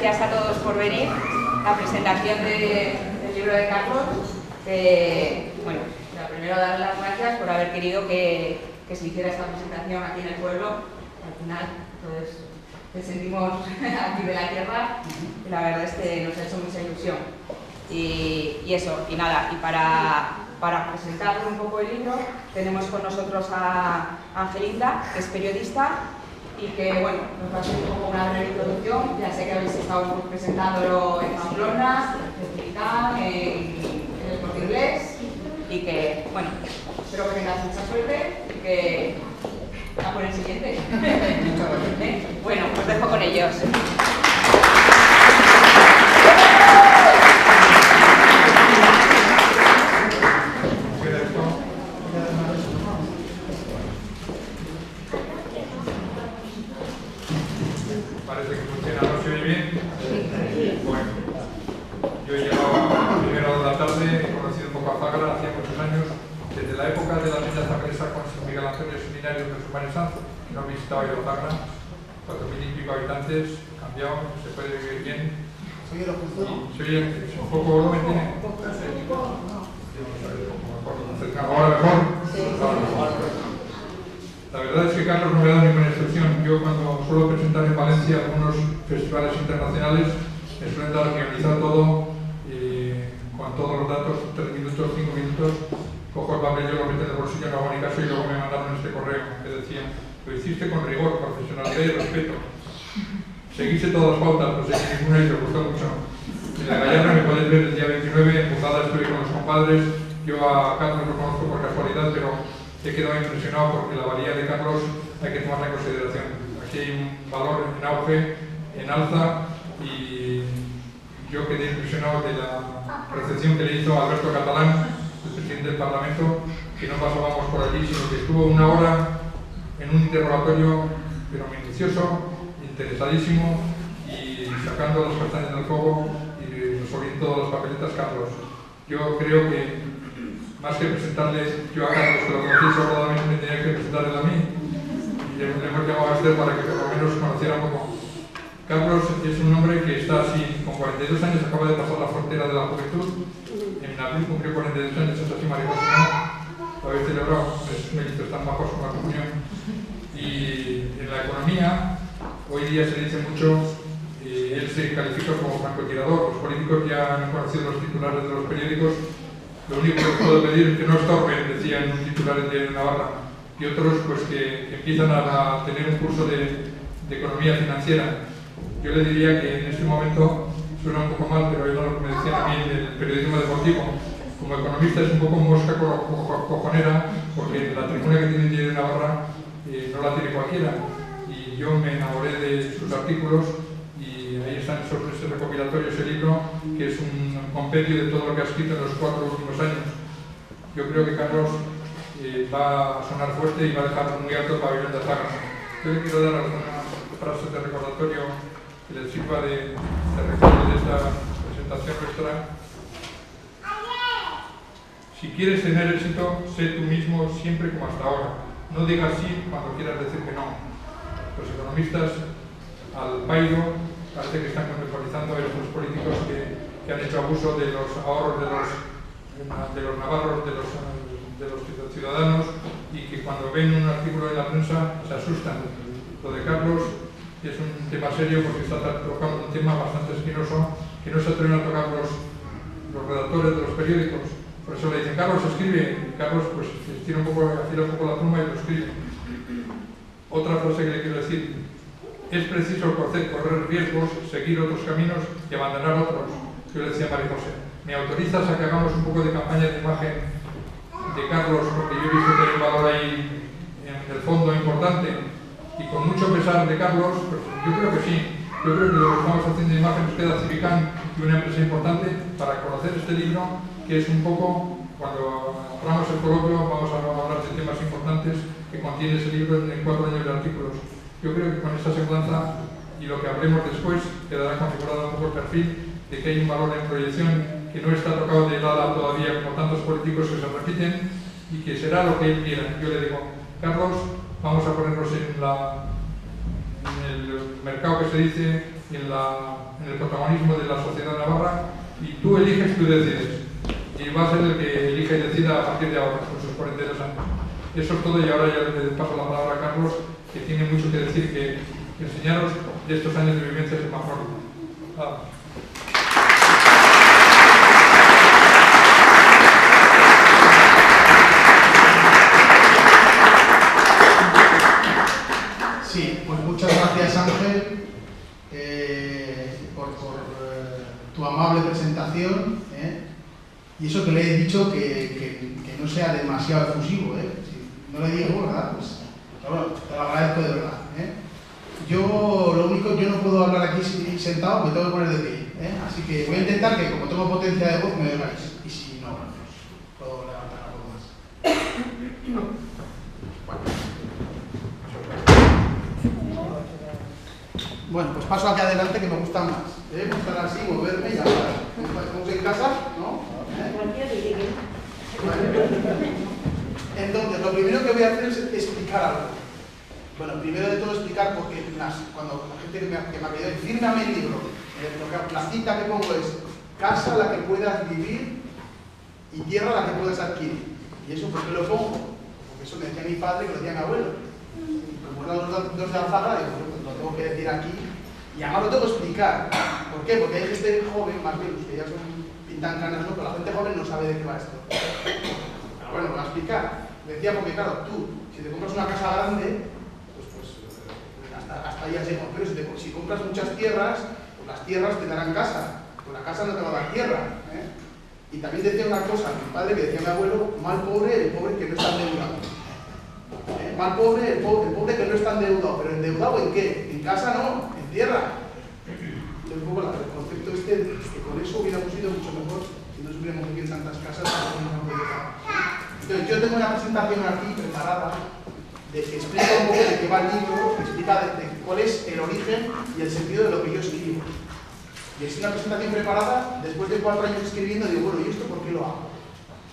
gracias a todos por venir. La presentación del libro de Carlos. Bueno, primero dar las gracias por haber querido que se hiciera esta presentación aquí en el pueblo. Al final, todos nos sentimos aquí de la tierra y la verdad es que nos ha hecho mucha ilusión. Y eso, y nada, y para presentar un poco el libro tenemos con nosotros a Angelinda, que es periodista y que, bueno, nos va a hacer un poco una breve introducción. Ya sé que habéis estado presentándolo en Pamplona, en Militán, en el Corte Inglés y que, bueno, espero que tengáis mucha suerte y que a por el siguiente. Bueno, os dejo con ellos. Parece que funciona, ¿no se oye bien? Bueno, yo he llegado a primera hora de la tarde, he conocido un poco a Zagra hacía muchos años, desde la época de la niña zagresa con San Miguel Antonio Seminario de Jesús Sanz, que no he visitado yo Zagra, 4.000 y pico habitantes, cambiado, se puede vivir bien. ¿Se oye un poco volumen tiene? Ahora mejor. La verdad es que Carlos no me ha dado ninguna instrucción. Yo cuando suelo presentar en Valencia algunos festivales internacionales, me suelen dar organizar todo con todos los datos, 3 minutos, 5 minutos, cojo el papel, yo lo meto en el bolsillo, no hago ni caso y luego me mandaron este correo que decía: lo hiciste con rigor, profesionalidad y respeto. Seguiste todas las pautas, no seguí ninguna y te gustó mucho. En la Gallarra me podéis ver el día 29, en Buzada estoy con los compadres. Yo a Carlos lo conozco por casualidad, pero he quedado impresionado porque la valía de Carlos hay que tomarla en consideración. Aquí hay un valor en auge, en alza, y yo quedé impresionado de la recepción que le hizo Alberto Catalán, el presidente del Parlamento, que no pasábamos por allí, sino que estuvo una hora en un interrogatorio, pero minucioso, interesadísimo, y sacando las castañas del fuego y resolviendo todas las papeletas. Carlos, yo creo que más que presentarle yo a Carlos, que lo conocí sobradamente, me tenía que presentarle a mí. Y le hemos llamado a Esther para que por lo menos conociera un poco. Carlos es un hombre que está así, con 42 años, acaba de pasar la frontera de la juventud. En abril cumplió 42 años, es así mariposa, ¿no? Lo habéis celebrado, es méritos tan bajos como la comunión. Y en la economía, hoy día se dice mucho, él se califica como francotirador. Los políticos ya han conocido los titulares de los periódicos. Lo único que puedo pedir es que no estorben, decía en un titular de Navarra, y otros pues que empiezan a tener un curso de economía financiera. Yo le diría que en este momento, suena un poco mal, pero es lo que me decían a mí del periodismo deportivo, como economista es un poco mosca cojonera, porque la tribuna que tiene de Navarra no la tiene cualquiera, y yo me enamoré de sus artículos. Y ahí están sobre ese recopilatorio, ese libro, que es un compendio de todo lo que ha escrito en los 4 últimos años. Yo creo que Carlos va a sonar fuerte y va a dejar muy alto el pabellón de Zagra. Yo le quiero dar algunas frases de recordatorio que les sirva de recuerdo de esta presentación nuestra. Si quieres tener éxito, sé tú mismo siempre como hasta ahora. No digas sí cuando quieras decir que no. Los economistas al pairo parece que están contemporizando a los políticos que han hecho abuso de los ahorros de los navarros, de los ciudadanos, y que cuando ven un artículo en la prensa se asustan. Lo de Carlos es un tema serio porque está tocando un tema bastante espinoso que no se atreven a tocar los redactores de los periódicos. Por eso le dicen: Carlos, escribe. Y Carlos pues afila un poco la pluma y lo escribe. Otra frase que le quiero decir: es preciso correr riesgos, seguir otros caminos y abandonar otros. Yo le decía a María José: ¿me autorizas a que hagamos un poco de campaña de imagen de Carlos? Porque yo he visto que hay un valor ahí en el fondo importante, y con mucho pesar de Carlos, pues yo creo que sí. Yo creo que lo que estamos haciendo de imagen es queda Civicán y una empresa importante para conocer este libro, que es un poco, cuando abramos el coloquio vamos a hablar de temas importantes que contiene ese libro en 4 años de artículos. Yo creo que con esta semblanza y lo que hablemos después quedará configurado un poco el perfil de que hay un valor en proyección que no está tocado de ala todavía como tantos políticos que se repiten, y que será lo que él quiera. Yo le digo: Carlos, vamos a ponernos el mercado que se dice, en el protagonismo de la sociedad navarra, y tú eliges, tú decides. Y va a ser el que elija y decida a partir de ahora, con sus 42 años. Eso es todo, y ahora ya le paso la palabra a Carlos, que tiene mucho que decir, que enseñaros de estos años de vivencia es mejor. Sí, pues muchas gracias, Ángel, por tu amable presentación, y eso que le he dicho que no sea demasiado efusivo, si no le digo, ¿verdad? Pues, pero bueno, te lo agradezco de verdad. Yo no puedo hablar aquí sentado, me tengo que poner de pie, así que voy a intentar que, como tengo potencia de voz, me oigáis, y si no, pues, puedo levantar algo más. Bueno, pues paso aquí adelante, que me gusta más. Estar así, moverme y hablar. Estamos en casa, ¿no? Entonces, lo primero que voy a hacer es explicar algo. Bueno, primero de todo explicar por qué cuando la gente que me ha pedido, fírmame el libro, la cita que pongo es casa la que puedas vivir y tierra la que puedas adquirir. ¿Y eso por qué lo pongo? Porque eso me decía mi padre, que lo decía mi abuelo. Como eran los dos de Alfaga, lo tengo que decir aquí, y además lo tengo que explicar. ¿Por qué? Porque hay gente joven, más bien, los que ya pintan canas, ¿no? Pero la gente joven no sabe de qué va esto. Pero bueno, lo voy a explicar. Decía porque, claro, tú, si te compras una casa grande, pues hasta ahí has llegado. Pero si compras muchas tierras, pues las tierras te darán casa. Pues la casa no te va a dar tierra. Y también decía una cosa, mi padre, que decía mi abuelo, mal pobre, el pobre que no está endeudado. Mal pobre, el pobre que no está endeudado. ¿Pero endeudado en qué? En casa no, en tierra. Entonces, un poco el concepto que con eso hubiéramos ido mucho mejor si no hubiéramos vivido en tantas casas. Entonces, yo tengo una presentación aquí preparada que explica un poco de qué va el libro, que explica de cuál es el origen y el sentido de lo que yo escribo. Y es una presentación preparada, después de 4 años escribiendo, digo, bueno, ¿y esto por qué lo hago?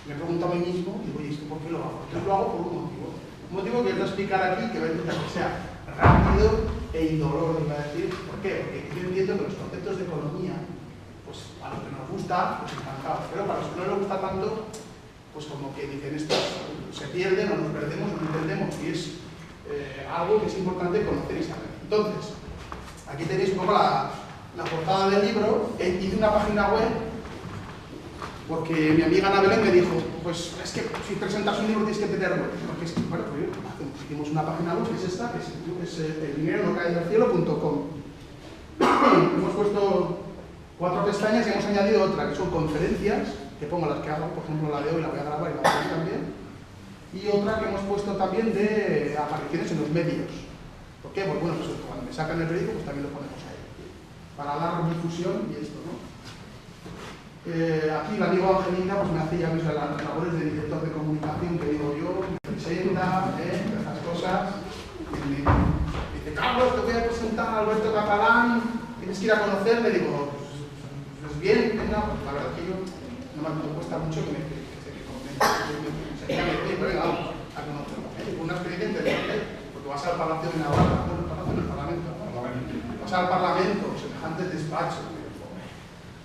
Me pregunto a mí mismo, digo, ¿y esto por qué lo hago? Entonces lo hago por un motivo. Un motivo que voy a explicar aquí, que va a intentar que sea rápido e indoloro, iba a decir. ¿Por qué? Porque yo entiendo que los conceptos de economía, pues a los que nos gusta, pues encantados. Pero para los que no les gusta tanto, pues como que dicen esto, se pierden o nos perdemos o no entendemos. Y es algo que es importante conocer y saber. Entonces, aquí tenéis un poco la portada del libro. Hice una página web porque mi amiga Ana Belén me dijo, pues es que si presentas un libro tienes que tener web. Porque es que, bueno, pues hicimos una página web que es esta, que es el dinero no cae del cielo.com. Hemos puesto 4 pestañas y hemos añadido otra, que son conferencias, que pongo las que hago, por ejemplo la de hoy la voy a grabar y la veréis también. Y otra que hemos puesto también de apariciones en los medios. ¿Por qué? Porque bueno, pues cuando me sacan el periódico, pues también lo ponemos ahí. Para dar difusión y esto, ¿no? Aquí el amigo Angelina pues me hace ya mis labores de director de comunicación, que digo yo, me presenta, estas cosas. Y me dice, Carlos, te voy a presentar a Alberto Catalán, tienes que ir a conocerme. Digo, pues bien, venga, pues la verdad que yo no me cuesta mucho que me venga, vamos a conocerlo. Fue una experiencia interesante, porque vas al Palacio de Navarra, bueno, el Palacio del Parlamento, vas al Parlamento, semejantes despachos,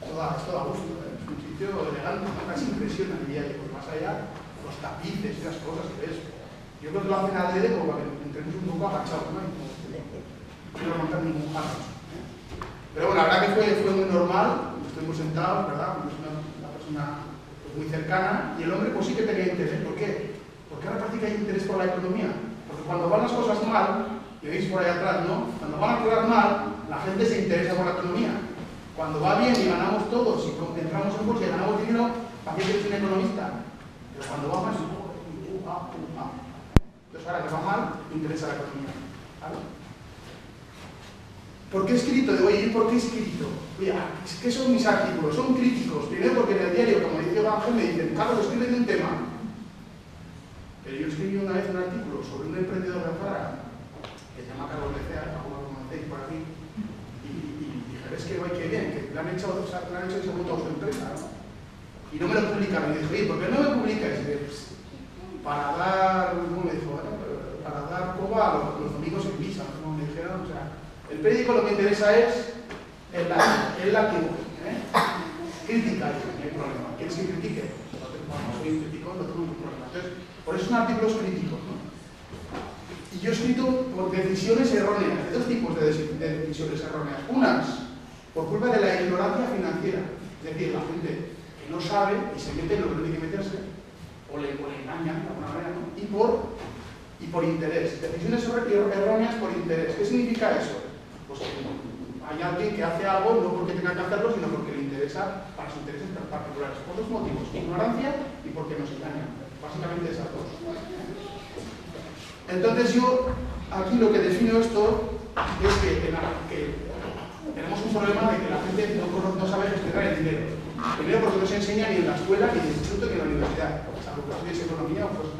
esto da gusto, es un sitio elegante, casi impresiona, diría yo, porque más allá, los tapices y las cosas que ves. Yo creo que lo hacen adrede como para que entremos un poco agachados, ¿no? No quiero montar ningún jarro. Pero bueno, la verdad que fue muy normal, estuvimos sentados, ¿verdad? Una persona muy cercana, y el hombre pues sí que tenía interés. ¿Por qué? Porque ahora parece que hay interés por la economía. Porque cuando van las cosas mal, y veis por ahí atrás, ¿no? Cuando van a cosas mal, la gente se interesa por la economía. Cuando va bien y ganamos todos, y entramos en bolsa y ganamos dinero, ¿para qué eres un economista? Pero cuando va mal, entonces ahora que va mal, interesa la economía. ¿Vale? ¿Por qué he escrito? Oye, ¿por qué he escrito? Oye, ¿qué son mis artículos? Son críticos. Primero porque en el diario, como dice Ángel, me dicen, Carlos, escribe de un tema. Pero yo escribí una vez un artículo sobre un emprendedor de Alfara, que se llama Carlos Lecea, algunos lo conocéis por aquí, y dije, es que qué bien, que le han hecho y se ha montado su empresa, ¿no? Y no me lo publicaron. Y dije, oye, ¿por qué no me publicas? Y dije, pues, para dar, ¿cómo me dijo? Para dar coba a los domingos en misa, ¿no? Me dijeron, o sea, El periódico lo que interesa es el látigo, crítica, no hay problema. ¿Quieres que critique? Cuando soy crítico no tengo ningún problema. Entonces, por eso son artículos críticos, ¿no? Y yo he escrito por decisiones erróneas, de dos tipos de decisiones erróneas. Unas, por culpa de la ignorancia financiera, es decir, la gente que no sabe y se mete en lo que no tiene que meterse, o le engañan de alguna manera, ¿no? Y por interés. Decisiones erróneas por interés. ¿Qué significa eso? Pues que hay alguien que hace algo no porque tenga que hacerlo, sino porque le interesa para sus intereses particulares. Por dos motivos, ignorancia y porque nos engañan. Básicamente esas dos. Entonces yo aquí lo que defino esto es que tenemos un problema de que la gente no sabe gestionar el dinero. Primero porque no se enseña ni en la escuela, ni en el instituto, ni en la universidad. Salvo que estudies economía o cosas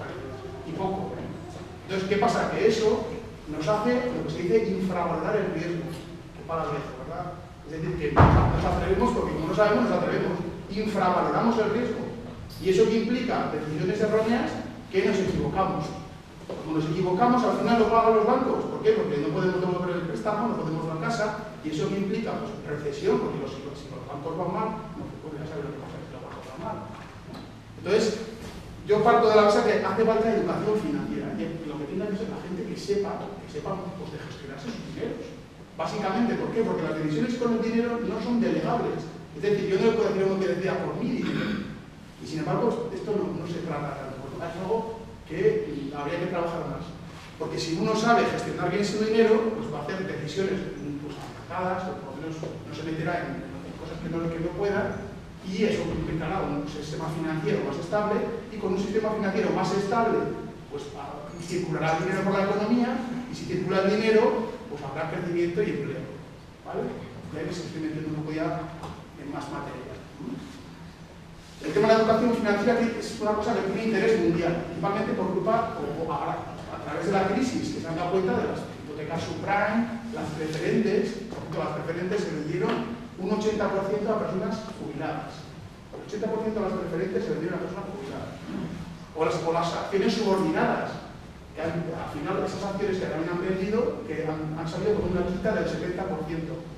y poco. Entonces, ¿qué pasa? Que eso nos hace lo que se dice infravalorar el riesgo. Qué palabrejo, ¿verdad? Es decir, que nos atrevemos porque como no sabemos, nos atrevemos. Infravaloramos el riesgo. Y eso que implica decisiones erróneas que nos equivocamos. Como nos equivocamos, al final lo pagan los bancos. ¿Por qué? Porque no podemos devolver el préstamo, no podemos dar casa. Y eso que implica pues, recesión, porque si los bancos van mal, no se puede saber lo que pasa si los bancos van mal. Entonces, yo parto de la base que hace falta educación financiera. Y lo que tiene que ser la gente que sepa pues, de gestionarse sus dineros. Básicamente, ¿por qué? Porque las decisiones con el dinero no son delegables. Es decir, yo no le puedo decir a uno que decida por mi dinero. Y sin embargo, esto no se trata tanto. Es algo que habría que trabajar más. Porque si uno sabe gestionar bien su dinero, pues va a hacer decisiones pues, acertadas, o por lo menos no se meterá en cosas que no pueda, y eso implicará un sistema financiero más estable, y con un sistema financiero más estable, pues circulará el dinero por la economía, y si circula el dinero, pues habrá crecimiento y empleo. ¿Vale? Ya que se estoy metiendo un poco ya en más materia. El tema de la educación financiera es una cosa que tiene interés mundial, principalmente por culpa, o ahora, a través de la crisis, que se han dado cuenta de las hipotecas subprime, las preferentes. Por ejemplo, las preferentes se vendieron un 80% a personas jubiladas. El 80% de las preferentes se vendieron a personas jubiladas. O las acciones subordinadas, que al final esas acciones que también han vendido, que han salido con una quita del 70%.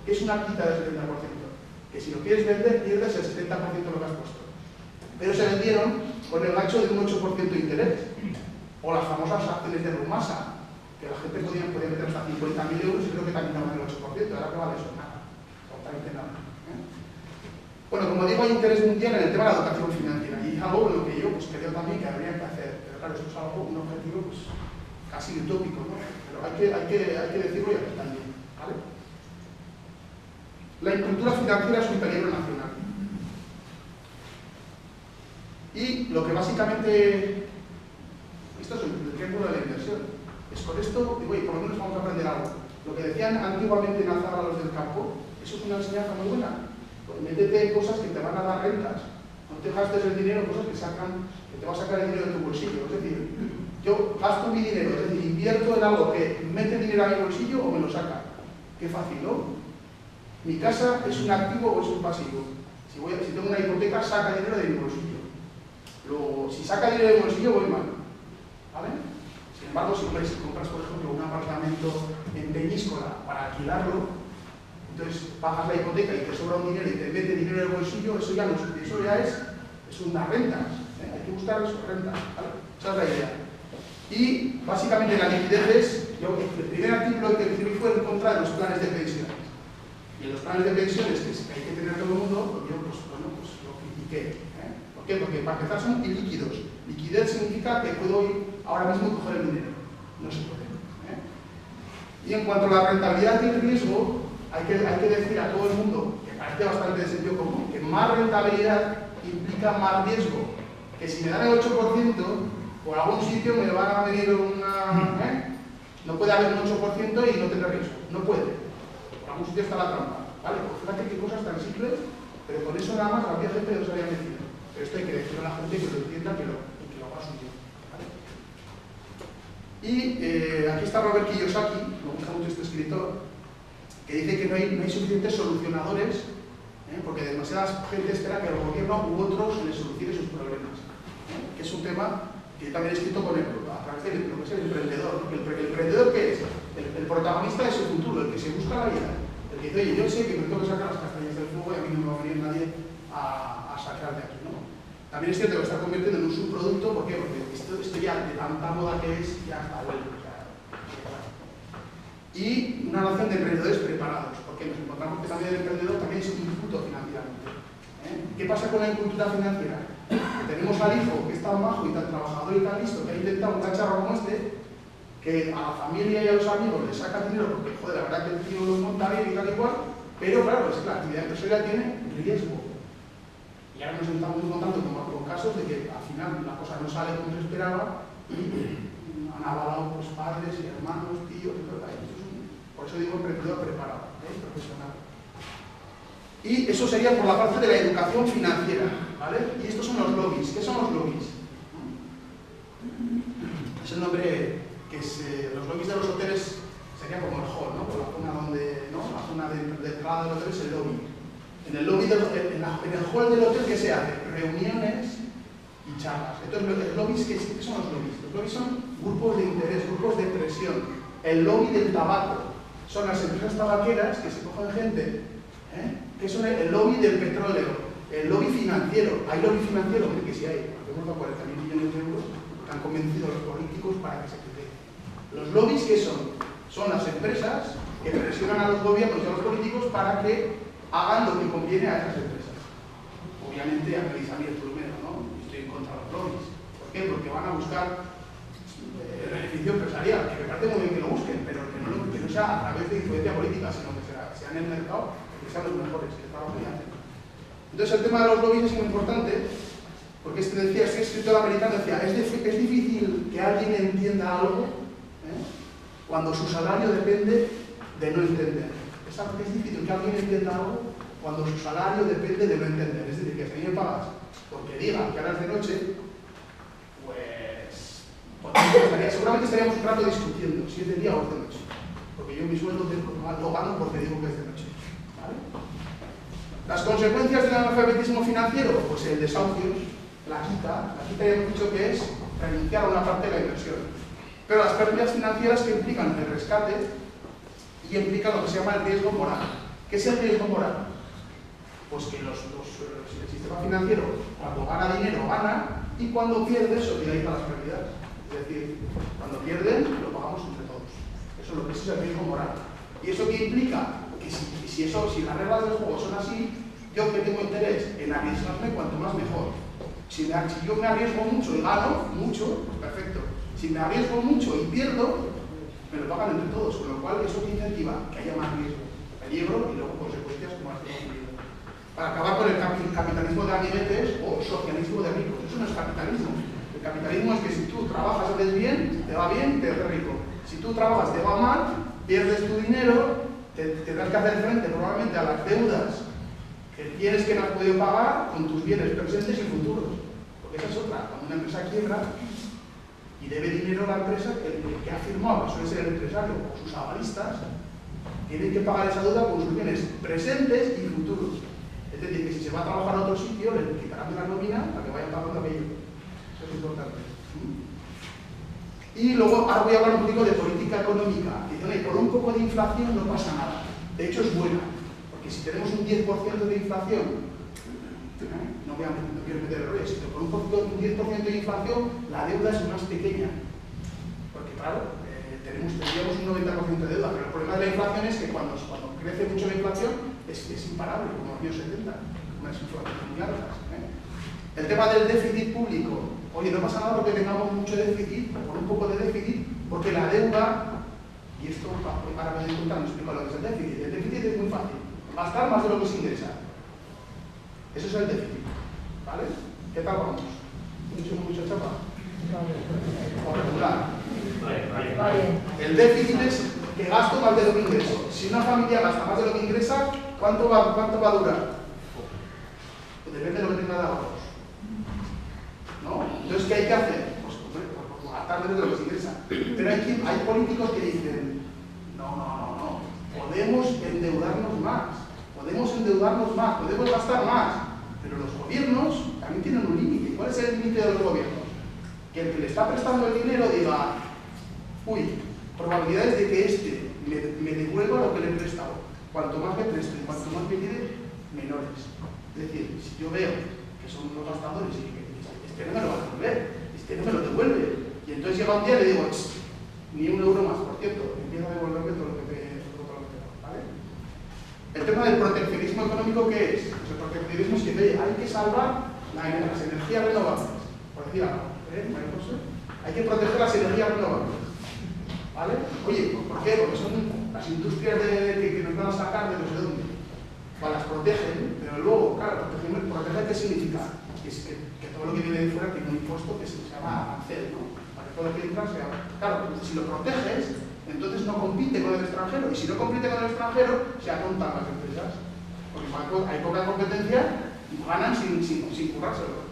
¿Qué es una quita del 70%? Que si lo quieres vender, pierdes el 70% de lo que has puesto. Pero se vendieron con el gancho de un 8% de interés. O las famosas acciones de Rumasa, que la gente podía meter hasta 50.000 euros y creo que también daban el 8%. Ahora que vale eso, nada. Totalmente nada. Bueno, como digo, hay interés mundial en el tema de la educación financiera. Y es algo en lo que yo pues, creo también que habría que hacer. Pero claro, esto es algo, un objetivo pues, casi utópico, ¿no? Pero hay que decirlo y hacer también. ¿Vale? La incultura financiera es un peligro nacional. Y lo que básicamente, esto es el triángulo de la inversión. Es con esto, digo, y por lo menos vamos a aprender algo. Lo que decían antiguamente en Azar a los del campo, eso es una enseñanza muy buena. Pues métete en cosas que te van a dar rentas. No te gastes el dinero en cosas que te va a sacar el dinero de tu bolsillo. Es decir, yo gasto mi dinero, es decir, invierto en algo que mete dinero a mi bolsillo o me lo saca. Qué fácil, ¿no? Mi casa es un activo o es un pasivo. Si tengo una hipoteca, saca dinero de mi bolsillo. Luego, si saca dinero del bolsillo, voy mal. ¿Vale? Sin embargo, si compras, por ejemplo, un apartamento en Peñíscola para alquilarlo, entonces pagas la hipoteca y te sobra un dinero y te mete dinero en el bolsillo, eso ya es una renta. Hay que buscar eso, renta. ¿Vale? Esa es la idea. Y básicamente la liquidez es, el primer artículo que escribí fue en contra de los planes de pensiones. Y en los planes de pensiones que hay que tener todo el mundo, yo pues lo critiqué. ¿Por qué? Porque para empezar son ilíquidos. Liquidez significa que puedo ir ahora mismo y coger el dinero. No se puede. Y en cuanto a la rentabilidad y el riesgo, hay que decir a todo el mundo, que parece bastante de sentido común, que más rentabilidad implica más riesgo. Que si me dan el 8%, por algún sitio me van a venir una... No puede haber un 8% y no tener riesgo. No puede. Por algún sitio está la trampa. ¿Vale? Pues fíjate qué cosas tan simples, pero con eso nada más había gente que no sabía decir. Pero esto hay que decirle a la gente que lo entienda y que lo haga suyo. ¿Vale? Y aquí está Robert Kiyosaki, me gusta mucho este escritor, que dice que no hay suficientes solucionadores, porque demasiada gente espera que el gobierno u otros les solucione sus problemas. Que es un tema que también he escrito a través de lo que es el emprendedor. ¿No? ¿El emprendedor qué es? El el protagonista es su futuro, el que se busca la vida. El que dice, oye, yo sé que me tengo que sacar las castañas del fuego y a mí no me va a venir nadie a sacar de aquí, ¿no? También es cierto que está convirtiendo en un subproducto, ¿por qué? Porque esto ya, de tanta moda que es, ya está vuelto. Y una nación de emprendedores preparados, porque nos encontramos que también el emprendedor también es un inculto financieramente. ¿Qué pasa con la incultura financiera? Que tenemos al hijo que es tan majo y tan trabajador y tan listo que ha intentado un cacharro como este, que a la familia y a los amigos les saca dinero porque, joder, la verdad que el tío lo monta bien y tal y cual, pero claro, es que la actividad empresarial tiene riesgo. Y ahora nos estamos encontrando con casos de que al final la cosa no sale como se esperaba y han avalado pues, padres y hermanos, tíos, ¿verdad? Por eso digo emprendedor preparado, profesional. Y eso sería por la parte de la educación financiera, ¿vale? Y estos son los lobbies. ¿Qué son los lobbies? Es el nombre que los lobbies de los hoteles sería como el hall, ¿no? Por la zona donde, ¿no? La zona de entrada del hotel es el lobby. En el lobby en el hall del hotel, ¿qué se hace? Reuniones y charlas. Entonces, los lobbies, ¿qué son los lobbies? Los lobbies son grupos de interés, grupos de presión. El lobby del tabaco son las empresas tabaqueras que se cogen gente, que son el lobby del petróleo, el lobby financiero. ¿Hay lobby financiero? Porque sí hay, porque hemos dado 40.000 millones de euros que han convencido a los políticos para que se quede. Los lobbies, ¿qué son? Son las empresas que presionan a los gobiernos y a los políticos para que hagan lo que conviene a esas empresas. Obviamente, a pensamiento primero, ¿no? Estoy en contra de los lobbies. ¿Por qué? Porque van a buscar el beneficio empresarial, que me parece muy bien que lo busquen, pero que no sea a través de influencia política, sino que sea en el mercado, que sean los mejores, que trabajen y hacen. Entonces, el tema de los lobbies es muy importante, porque este escritor americano decía, es difícil que alguien entienda algo cuando su salario depende de no entender. Es difícil que alguien entienda algo cuando su salario depende de no entender. Es decir, que si a mí me pagas porque diga que ahora es de noche, pues seguramente estaríamos un rato discutiendo si es de día o es de noche. Porque yo mi sueldo lo gano porque digo que es de noche. ¿Vale? Las consecuencias del analfabetismo financiero, pues el desahucio, la quita ya hemos dicho que es renunciar a una parte de la inversión. Pero las pérdidas financieras que implican el rescate y implican lo que se llama el riesgo moral. ¿Qué es el riesgo moral? Pues que el sistema financiero, cuando gana dinero, gana, y cuando pierde, eso tiene ahí para las pérdidas. Es decir, cuando pierden, lo pagamos entre todos. Eso es lo que es el riesgo moral. ¿Y eso qué implica? Que si las reglas del juego son así, yo que tengo interés en arriesgarme, cuanto más mejor. Si yo me arriesgo mucho y gano mucho, pues perfecto. Si me arriesgo mucho y pierdo, me lo pagan entre todos, con lo cual eso que incentiva que haya más riesgo, peligro y luego consecuencias como las que hemos vivido. Para acabar con el capitalismo de amiguetes o socialismo de ricos. Eso no es capitalismo. El capitalismo es que si tú trabajas haces bien, te haces rico. Si tú trabajas te va mal, pierdes tu dinero, tendrás que hacer frente probablemente a las deudas que tienes que no has podido pagar con tus bienes presentes y futuros. Porque esa es otra. Cuando una empresa quiebra y debe dinero a la empresa, que ha firmado, que suele ser el empresario o sus avalistas, tienen que pagar esa deuda con sus bienes presentes y futuros. Es decir, que si se va a trabajar a otro sitio, le quitarán de la nómina para que vayan pagando aquello. Eso es importante. Y luego, ahora voy a hablar un poquito de política económica. Dicen, por un poco de inflación no pasa nada. De hecho, es buena. Porque si tenemos un 10% de inflación, no quiero meter errores, pero por un 10% de inflación, la deuda es más pequeña. Porque, claro, tendríamos un 90% de deuda, pero el problema de la inflación es que cuando crece mucho la inflación, es imparable, como en los años 70, unas inflaciones muy altas. El tema del déficit público, oye, no pasa nada porque tengamos mucho déficit, o con un poco de déficit, porque la deuda, y esto para que me cuenta, no explico lo que es el déficit. El déficit es muy fácil, gastar más de lo que se ingresa. Eso es el déficit, ¿vale? ¿Qué tal vamos? ¿Mucha chapa? O regular. El déficit es que gasto más de lo que ingreso. Si una familia gasta más de lo que ingresa, ¿cuánto va a durar? Pues depende de lo que tenga de ahorros. ¿No? Entonces, ¿qué hay que hacer? Pues gastar menos de lo que se ingresa. Pero hay políticos que dicen, no, podemos endeudarnos más, podemos gastar más, pero los gobiernos también tienen un límite. ¿Cuál es el límite de los gobiernos? Que el que le está prestando el dinero diga, uy, probabilidades de que este me devuelva lo que le he prestado. Cuanto más me presto y cuanto más me pide, menores. Es decir, si yo veo que son unos gastadores y que este no me lo va a devolver, este no me lo devuelve, y entonces llega un día y le digo, ni un euro más, por cierto, empieza a devolverme todo lo que te ¿vale? El tema del proteccionismo económico, ¿qué es? Pues el proteccionismo es que hay que salvar las energías renovables, por decir algo, María José? Hay que proteger las energías renovables, ¿vale? Oye, ¿por qué? Porque son las industrias que nos van a sacar de no sé dónde. Pues las protegen, pero luego, claro, proteger, ¿qué significa? Que todo lo que viene de fuera tiene un impuesto que se llama arancel, ¿no? Para que todo lo que entra sea... Claro, si lo proteges, entonces no compite con el extranjero, y si no compite con el extranjero, se atontan las empresas. Porque hay poca competencia y ganan sin currárselo.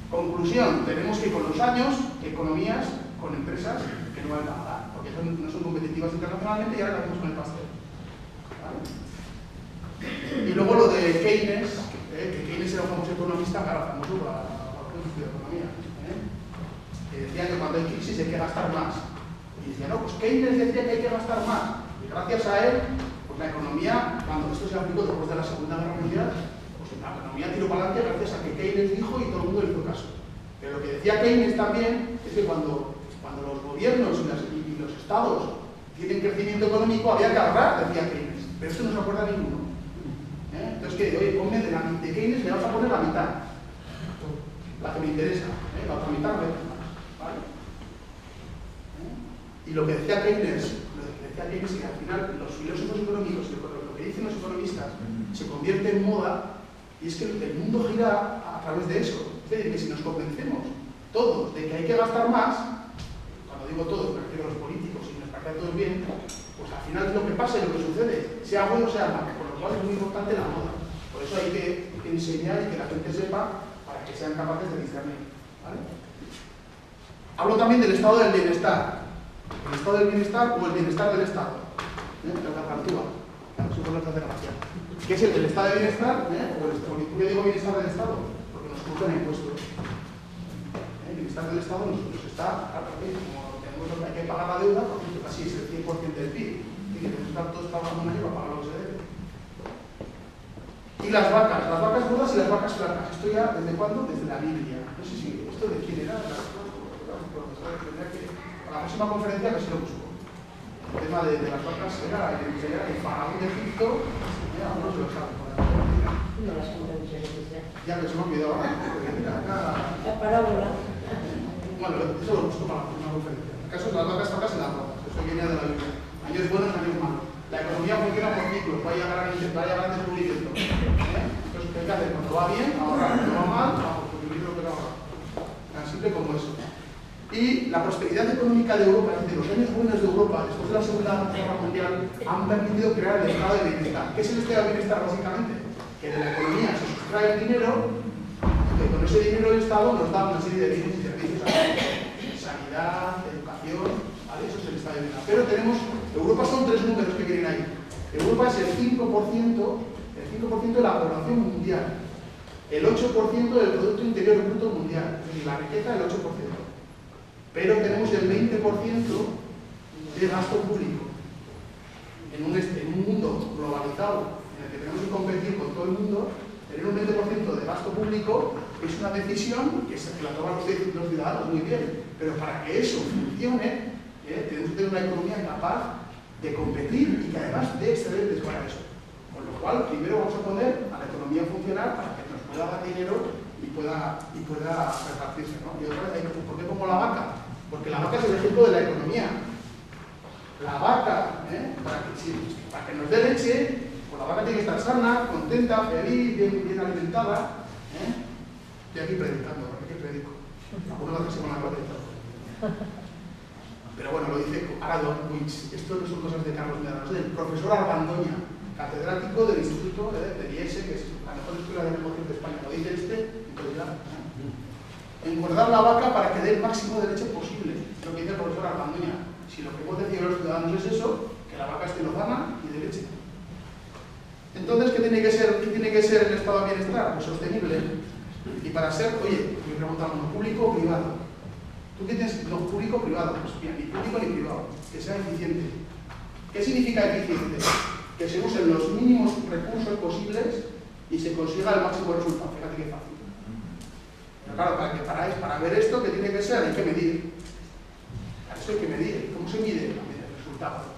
Conclusión, tenemos que con los años, economías con empresas que no valen nada, porque no son competitivas internacionalmente y ahora lo hacemos con el pastel. ¿Vale? Y luego lo de Keynes, que Keynes era un famoso economista, claro, famoso para los estudios de economía, que decía que cuando hay crisis hay que gastar más. Y decía, no, pues Keynes decía que hay que gastar más. Y gracias a él, pues la economía, cuando esto se aplicó después de la Segunda Guerra Mundial, pues la economía tiró para adelante gracias a que Keynes dijo y todo el mundo le hizo caso. Pero lo que decía Keynes también es que cuando los gobiernos y los estados tienen crecimiento económico, había que ahorrar, decía Keynes. Pero esto no se acuerda ninguno. Entonces, que oye, ponme de Keynes, me vas a poner la mitad. La que me interesa. La otra mitad me deja más. ¿Vale? Y lo que decía Keynes es que al final los filósofos económicos, lo que dicen los economistas, se convierte en moda, y es que el mundo gira a través de eso. Es decir, que si nos convencemos todos de que hay que gastar más, cuando digo todos, me refiero a los políticos, y nos parece a todos bien, pues al final es lo que pasa y lo que sucede, sea bueno o sea malo, por lo cual es muy importante la moda. Por eso hay que enseñar y que la gente sepa para que sean capaces de discernir. ¿Vale? Hablo también del estado del bienestar. El estado del bienestar o el bienestar del Estado. La gargantúa. Eso por hace gracia. ¿Qué es el estado de bienestar? ¿Por qué digo bienestar del Estado? Porque nos cobran impuestos. El bienestar del Estado nos está, claro, como tenemos hay que pagar la deuda, por ejemplo, casi es el 100% del PIB. Y que tenemos que estar todos trabajando un año para pagar lo que se debe. Y las vacas gordas y las vacas flacas. Esto ya, ¿desde cuándo? Desde la Biblia. No sé si esto de quién era. La próxima conferencia que se lo busco. El tema de las vacas era el faraón de Egipto. Algunos lo saben. No las conferencias. Ya que se me ha olvidado ahora. La parábola. Bueno, eso lo busco para la próxima conferencia. En caso de las vacas flacas y las rojas. Eso viene de la Biblia. Años buenos, años malos. La economía funciona por ciclos. Vaya grandes descubrimientos. Entonces, ¿qué hay que hacer? Cuando va bien, ahorrar. Cuando va mal, porque lo que va a ahorrar. Tan simple como eso. Y la prosperidad económica de Europa, es decir, los años buenos de Europa, después de la Segunda Guerra Mundial, han permitido crear el estado de bienestar. ¿Qué es el estado de bienestar, básicamente? Que de la economía se sustrae el dinero, que con ese dinero el Estado nos da una serie de bienes y servicios a sanidad, educación, ¿vale? Eso es el estado de bienestar. Pero Europa son tres números que vienen ahí. Europa es el 5% de la población mundial, el 8% del Producto Interior Bruto mundial, es decir, la riqueza el 8%. Pero tenemos el 20% de gasto público. En un mundo globalizado en el que tenemos que competir con todo el mundo, tener un 20% de gasto público es una decisión que la toman los ciudadanos muy bien. Pero para que eso funcione, tenemos que tener una economía capaz de competir y que además dé excedentes para eso. Con lo cual, primero vamos a poner a la economía a funcionar para que nos pueda dar dinero y pueda repartirse, ¿no? Y otra vez, ¿por qué pongo la vaca? Porque la vaca es el ejemplo de la economía. La vaca, para que nos dé leche, pues la vaca tiene que estar sana, contenta, feliz, bien alimentada. Estoy aquí predicando, ¿por qué predico? Algunos lo hacen con la cabeza. Pero bueno, lo dice Aradovich. Esto no son cosas de Carlos Medrano, es del profesor Argandoña, catedrático del Instituto de IESE, que es la mejor escuela de negocios de España. Lo dice entonces ya. Engordar la vaca para que dé el máximo de leche posible. Lo que dice el profesor Argandoña. Si lo que hemos decidido los ciudadanos es eso, que la vaca esté lozana y de leche. Entonces, ¿qué tiene que ser el estado de bienestar? Pues sostenible. Y para ser, oye, me preguntan, ¿público o privado? ¿Tú qué tienes? No, público o privado. Pues bien, ni público ni privado. Que sea eficiente. ¿Qué significa eficiente? Que se usen los mínimos recursos posibles y se consiga el máximo resultado. Fíjate qué fácil. Pero claro, para ver esto, ¿qué tiene que ser? Hay que medir. Para eso hay que medir. ¿Cómo se mide? El resultado.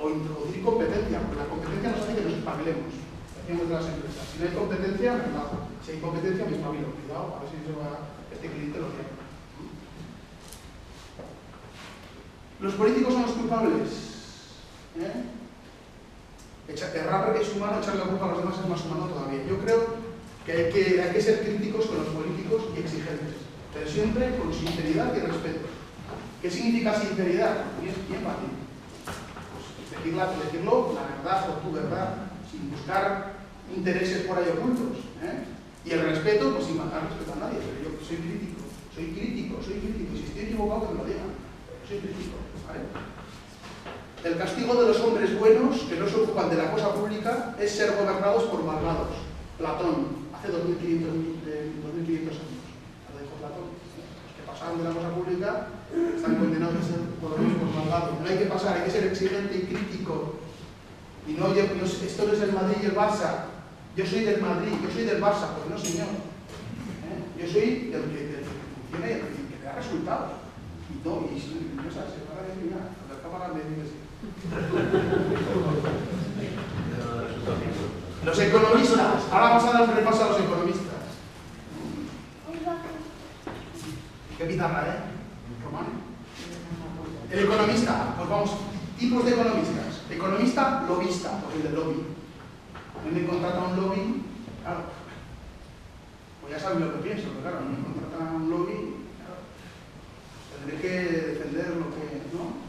O introducir competencia, porque la competencia nos hace que nos espabilemos. Decíamos de las empresas. Si no hay competencia, no. Si hay competencia, me espabilo. Cuidado, a ver si se va este cliente lo tiene. Los políticos son los culpables. Errar es humano, echarle la culpa a los demás es más humano todavía. Yo creo que hay que ser críticos con los políticos y exigentes, pero siempre con sinceridad y respeto. ¿Qué significa sinceridad? Bien fácil. Pues decirlo la verdad o tu verdad, sin buscar intereses por ahí ocultos. Y el respeto, pues sin faltar respeto a nadie. Pero yo soy crítico. Y si estoy equivocado, que me lo digan. Soy crítico. ¿Vale? El castigo de los hombres buenos que no se ocupan de la cosa pública es ser gobernados por malvados. Platón, hace 2500 años. Lo dijo Platón. Los que pasaron de la cosa pública están condenados a ser gobernados por malvados. No hay que pasar, hay que ser exigente y crítico. Y no, esto no es el Madrid y el Barça. Yo soy del Madrid, yo soy del Barça. Pues no, señor. Yo soy del que funciona y el que da resultados. Y si no sabes, se para de mirar. La cámara me dice sí. Los economistas. Ahora vamos a dar un repaso a los economistas. ¿Qué pizarra, Román? El economista. Pues vamos, tipos de economistas. Economista, lobista, pues el del lobby. A mí me contrata un lobby, claro. Pues ya saben lo que pienso, pero claro, me contrata un lobby, claro. Tendré que defender lo que, ¿no?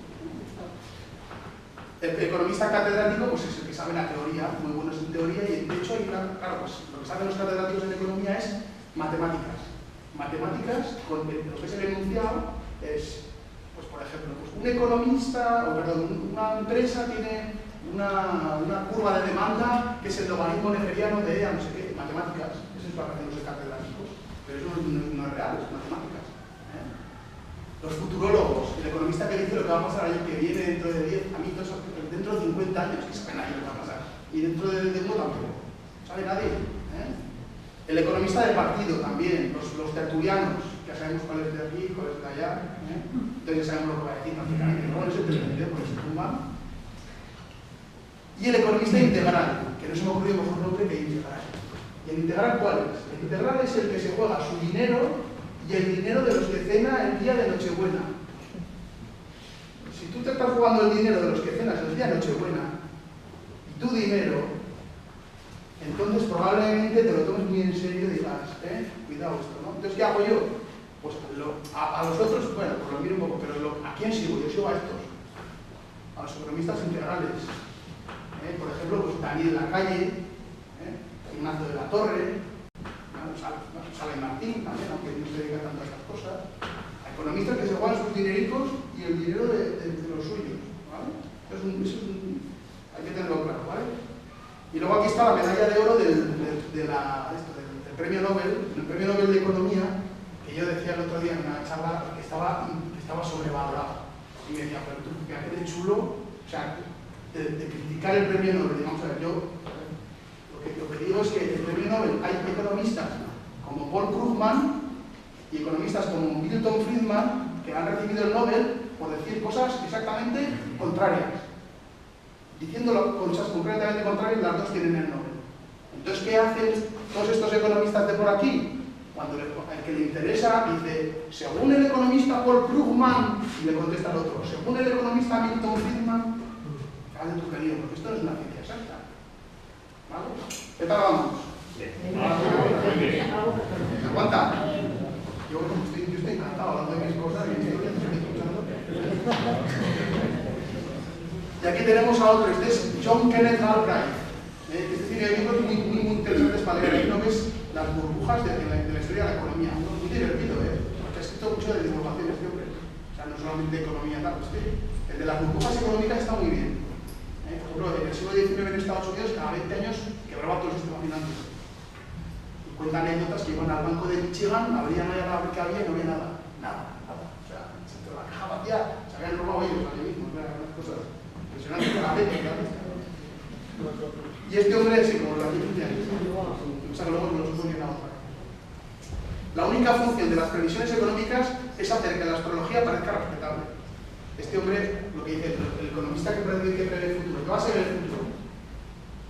El economista catedrático pues es el que sabe la teoría, muy buenos en teoría, y de hecho, claro, pues lo que saben los catedráticos en economía es matemáticas. Matemáticas, con lo que es el enunciado, es, pues por ejemplo, pues un economista, una empresa tiene una curva de demanda que es el logaritmo neferiano de no sé qué, matemáticas. Eso es lo que hacen los catedráticos, pero eso no es real, es matemáticas. Los futurólogos, el economista que dice lo que va a pasar el año que viene, dentro de 10, a mí dentro de 50 años, que sabe nadie lo que va a pasar. Y dentro de uno tampoco. ¿Sabe nadie? El economista de partido también, los tertulianos, que ya sabemos cuál es de aquí, cuál es de allá. Entonces ya sabemos lo que va a decir prácticamente. No es el presidente, porque se tumba. Y el economista integral, que no se me ha ocurrido mejor nombre que integral. ¿Y el integral cuál es? El integral es el que se juega su dinero y el dinero de los que cena el día de Nochebuena. Si tú te estás jugando el dinero de los que cenas el día de Nochebuena, y tu dinero, entonces probablemente te lo tomes muy en serio y digas, cuidado esto, ¿no? Entonces, ¿qué hago yo? Pues a los otros, bueno, pues lo miro un poco, pero ¿a quién sigo? Yo sigo a estos, a los economistas integrales. Por ejemplo, pues Daniel Lacalle, Ignacio de la Torre, Sala Martín también, aunque no se dedica tanto a estas cosas. A economistas que se juegan sus dinericos y el dinero de los suyos, ¿vale? Hay que tenerlo claro, ¿vale? Y luego aquí está la medalla de oro del premio Nobel, el premio Nobel de Economía, que yo decía el otro día en una charla que estaba sobrevalorado. Y me decía, pero tú, fíjate de chulo, o sea, de criticar el premio Nobel. Vamos a ver, yo lo que digo es que el premio Nobel hay economistas como Paul Krugman y economistas como Milton Friedman que han recibido el Nobel por decir cosas exactamente contrarias. Diciendo cosas completamente contrarias, las dos tienen el Nobel. Entonces, ¿qué hacen todos estos economistas de por aquí? Cuando el que le interesa dice, según el economista Paul Krugman, y le contesta al otro, según el economista Milton Friedman, haz de tu querido, porque esto no es una ciencia exacta. ¿Vale? ¿Qué tal vamos? ¿Aguanta? Yo estoy encantado hablando de mis cosas y estoy escuchando. Y aquí tenemos a otro, este es John Kenneth Galbraith. Este tiene libros muy interesantes para leer. Hay uno que es Las burbujas de la historia de la economía. Muy divertido, porque ha escrito mucho de desinformación este hombre. O sea, no solamente economía, tal. El de las burbujas económicas está muy bien. Por ejemplo, en el siglo XIX en Estados Unidos, cada 20 años quebraba todo el sistema financiero. Y cuentan anécdotas que iban al banco de Michigan, abrían ahí a ver qué había y no había nada. Nada. O sea, la caja vacía, se habían robado ellos ahí mismo, unas cosas. impresionante con la leche, claro. Y este hombre, sí, como la ciencia, o sea que luego nos funciona otra. La única función de las previsiones económicas es hacer que la astrología parezca respetable. Este hombre, lo que dice el economista que prevé el futuro, que va a ser el futuro,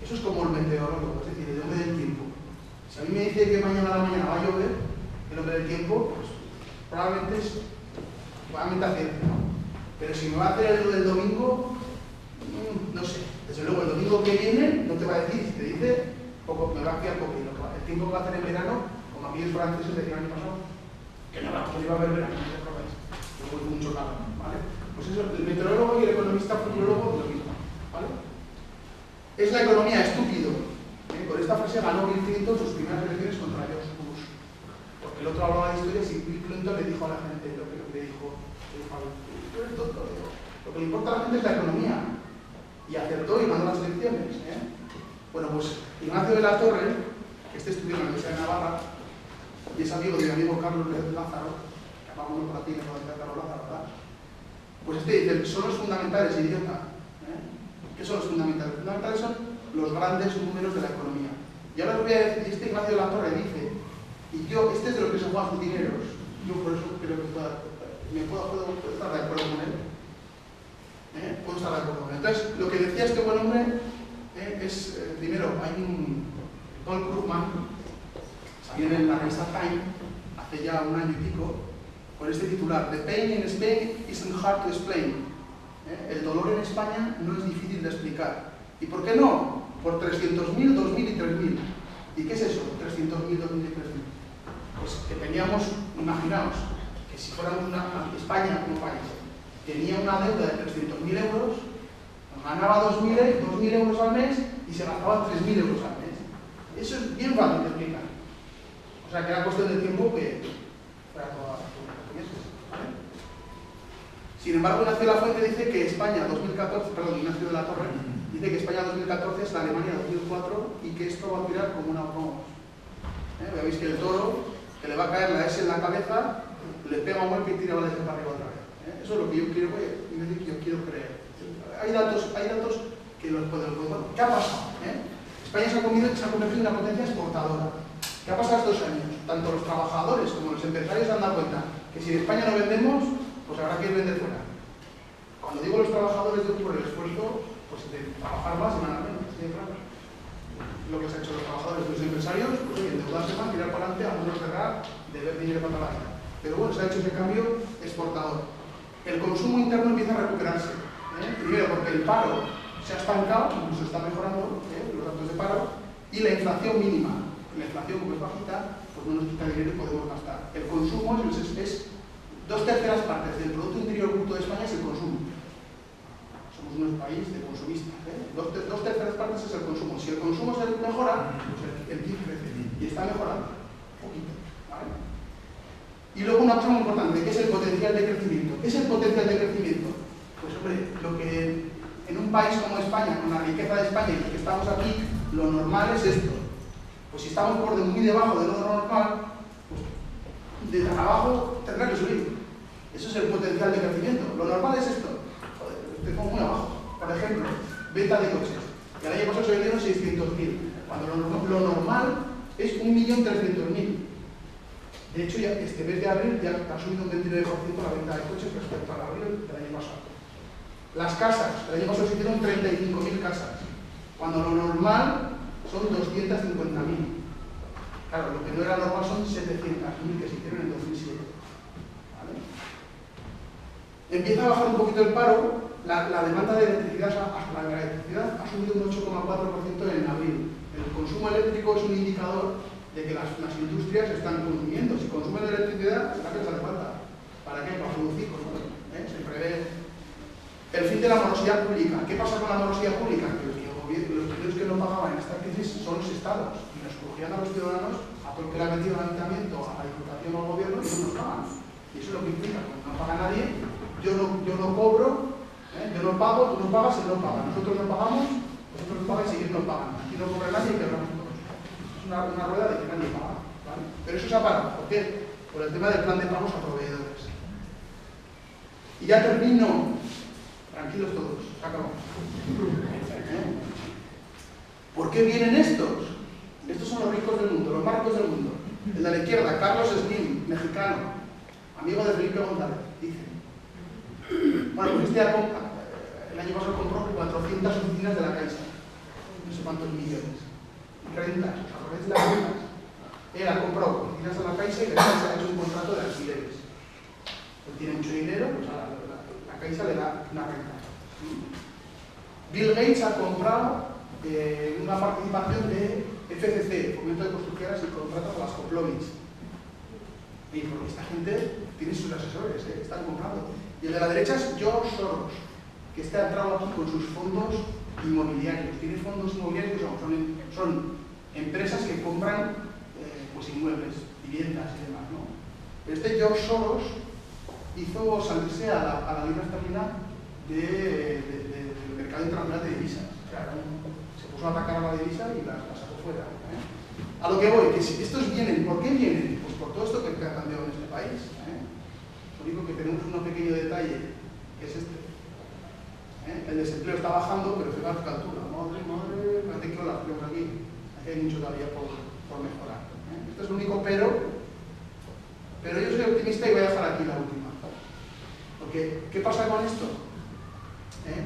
eso es como el meteorólogo, es decir, el hombre del tiempo. Si a mí me dice que mañana a la mañana va a llover, el hombre del tiempo, pues probablemente acierte, ¿no? Pero si me va a hacer el del domingo, no sé. Desde luego, el domingo que viene no te va a decir, si te dice, poco, me va a fiar poquito. El tiempo que va a hacer en verano, como aquellos franceses decían el año pasado, que no iba a haber verano, no te probáis. Luego hay mucho calor, ¿vale? Pues eso, el meteorólogo y el economista futurólogo, lo mismo, ¿vale? Es la economía estúpido. Con esta frase ganó Bill Clinton sus primeras elecciones contra George Bush. Porque el otro hablaba de historias y Bill Clinton le dijo a la gente lo que le dijo, tú eres tonto. Lo que le importa a la gente es la economía. Y acertó y ganó las elecciones. Bueno, pues Ignacio de la Torre, que estudió en la Universidad de Navarra, y es amigo de mi amigo Carlos Lázaro, que llamamos por aquí, que no Carlos Lázaro, ¿verdad? Pues dice, son los fundamentales, idiota. ¿Qué son los fundamentales? Los fundamentales son los grandes números de la economía. Y ahora os voy a decir, y este Ignacio de la Torre dice, y yo, este es de lo que se juegan sus dineros, yo por eso creo que puedo estar de acuerdo con él. Puedo estar de acuerdo con él. Entonces, lo que decía este buen hombre es, primero, hay un Paul Krugman, salió en la revista Time, hace ya un año y pico, con este titular, The pain in Spain isn't hard to explain. El dolor en España no es difícil de explicar. ¿Y por qué no? Por 300.000, 2.000 y 3.000. ¿Y qué es eso? 300.000, 2.000 y 3.000. Pues que teníamos, imaginaos, que si fuéramos España como país, tenía una deuda de 300.000 euros, ganaba 2.000 euros al mes y se gastaba 3.000 euros al mes. Eso es bien fácil de explicar. O sea que era cuestión de tiempo que fuera todas las meses, ¿vale? Sin embargo, Ignacio de la Fuente dice que España 2014, perdón, Ignacio de la Torre, dice que España 2014 es la Alemania 2004 y que esto va a tirar como una broma. Veis que el toro, que le va a caer la S en la cabeza, le pega un golpe y tira la S para arriba otra vez. Eso es lo que yo quiero creer. Hay datos que los podemos. Bueno, ¿qué ha pasado? España se ha convertido en una potencia exportadora. ¿Qué ha pasado estos años? Tanto los trabajadores como los empresarios se han dado cuenta que si en España no vendemos, pues habrá que ir vender fuera. Cuando digo los trabajadores, digo por el esfuerzo pues, de trabajar más y ganar menos. ¿Sí? Claro. Lo que se ha hecho los trabajadores, los empresarios, pues endeudarse más, tirar para adelante, algunos cerrar, deber dinero para la vida. Pero bueno, se ha hecho ese cambio exportador. El consumo interno empieza a recuperarse. Primero porque el paro se ha estancado, incluso está mejorando los datos de paro, y la inflación mínima. La inflación, como es bajita, pues no nos quita dinero y podemos gastar. El consumo es 2/3 partes del Producto Interior Bruto de España es el consumo. Somos un país de consumistas. 2/3 partes es el consumo. Si el consumo se mejora, pues el PIB crece. Y está mejorando. Un poquito. ¿Vale? Y luego una cosa muy importante, que es el potencial de crecimiento. ¿Qué es el potencial de crecimiento? Pues hombre, lo que en un país como España, con la riqueza de España y los que estamos aquí, lo normal es esto. Pues si estamos muy debajo de lo normal, pues de trabajo tendrá que subir. Eso es el potencial de crecimiento. Lo normal es esto. Joder, estamos muy abajo. Por ejemplo, venta de coches. Que el año pasado se vendieron 600.000. Cuando lo normal es 1.300.000. De hecho, ya este mes de abril ya ha subido un 29% la venta de coches respecto al abril del año pasado. Las casas. El año pasado se hicieron 35.000 casas. Cuando lo normal son 250.000. Claro, lo que no era normal son 700.000 que se hicieron en 2007. ¿Vale? Empieza a bajar un poquito el paro, la demanda de electricidad ha subido un 8,4% en abril. El consumo eléctrico es un indicador de que las industrias están consumiendo. Si consumen electricidad, ¿para qué les hace falta? ¿Para qué? Para producir. Se prevé el fin de la morosidad pública. ¿Qué pasa con la morosidad pública? Los primeros que no pagaban en esta crisis son los estados y nos cogían a los ciudadanos a todo lo que le ha metido al ayuntamiento, a la diputación o al gobierno y no nos pagan. Y eso es lo que implica, cuando no paga nadie, yo no cobro, yo no pago, tú no pagas, él no paga. Nosotros no pagamos, vosotros no pagáis y ellos no pagan. Aquí no cobra nadie y quebramos todos. Es una rueda de que nadie paga. ¿Vale? Pero eso se ha parado. ¿Por qué? Por el tema del plan de pagos a proveedores. Y ya termino. Tranquilos todos, se acabó. ¿Por qué vienen estos? Estos son los ricos del mundo, los más ricos del mundo. El de la izquierda, Carlos Slim, mexicano, amigo de Felipe González, dice. Bueno, pues el año pasado compró 400 oficinas de la Caixa. No sé cuántos millones. Rentas, a través de las rentas. Él ha comprado oficinas de la Caixa y la Caixa ha hecho un contrato de alquileres. Él tiene mucho dinero, pues la Caixa le da una renta. Bill Gates ha comprado una participación de FCC, Fomento de Constructoras, y contratos a las Coplovich. Y porque esta gente tiene sus asesores, están comprando. Y el de la derecha es George Soros, que está entrado aquí con sus fondos inmobiliarios. Tiene fondos inmobiliarios que son empresas que compran pues inmuebles, viviendas y demás, ¿no? Este George Soros hizo salirse a la libra esterlina del mercado internacional de divisas. O sea, se puso a atacar a la divisa y la sacó fuera. A lo que voy, que si estos vienen, ¿por qué vienen? Pues por todo esto que ha cambiado en este país. Lo único que tenemos un pequeño detalle, que es este. El desempleo está bajando, pero fijaos que altura. Madre, parece que las tenemos aquí. Aquí hay mucho todavía por mejorar. Esto es lo único pero yo soy optimista y voy a dejar aquí la última. Porque, ¿qué pasa con esto?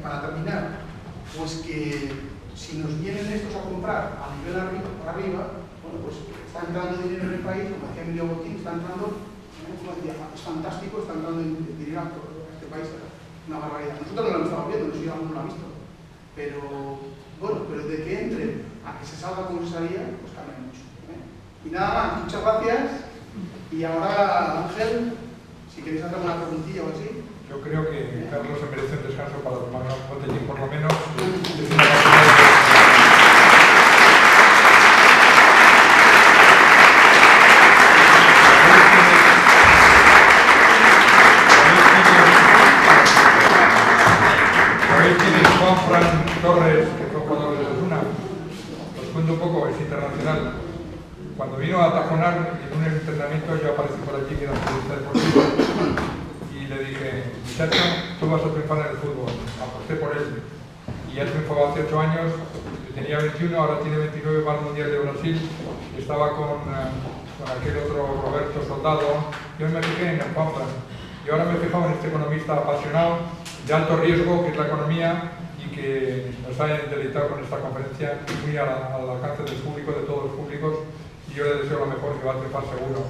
Para terminar, pues que si nos vienen estos a comprar a nivel arriba, bueno, pues está entrando dinero en el país, como decía Emilio Botín, está entrando, como decía, es fantástico, está entrando dinero a este país, una barbaridad. Nosotros no lo estamos viendo, no sé si alguno lo ha visto, pero bueno, pero de que entre a que se salga como se salía, pues cambia mucho. Y nada más, muchas gracias. Y ahora, Ángel, si queréis hacer una preguntilla o así. Yo creo que Carlos se merece un descanso para tomar un botellín por lo menos. ¿Sabéis quién es Juan Fran Torres, que fue jugador de Osasuna? Os cuento un poco, es internacional. Cuando vino a Tajonar en un entrenamiento, yo aparecí por allí, que era periodista deportivo, y le dije, muchacho, tú vas a triunfar en el fútbol. Aposté por él. Y ya triunfaba hace 8 años, tenía 21, ahora tiene 29, va al Mundial de Brasil, y estaba con aquel otro Roberto Soldado. Yo me fijé en el Juan Fran. Y ahora me he fijado en este economista apasionado, de alto riesgo, que es la economía, y que nos ha deleitado con esta conferencia, muy al alcance del público, de todos los públicos. Y yo le deseo lo mejor, que va a triunfar seguro.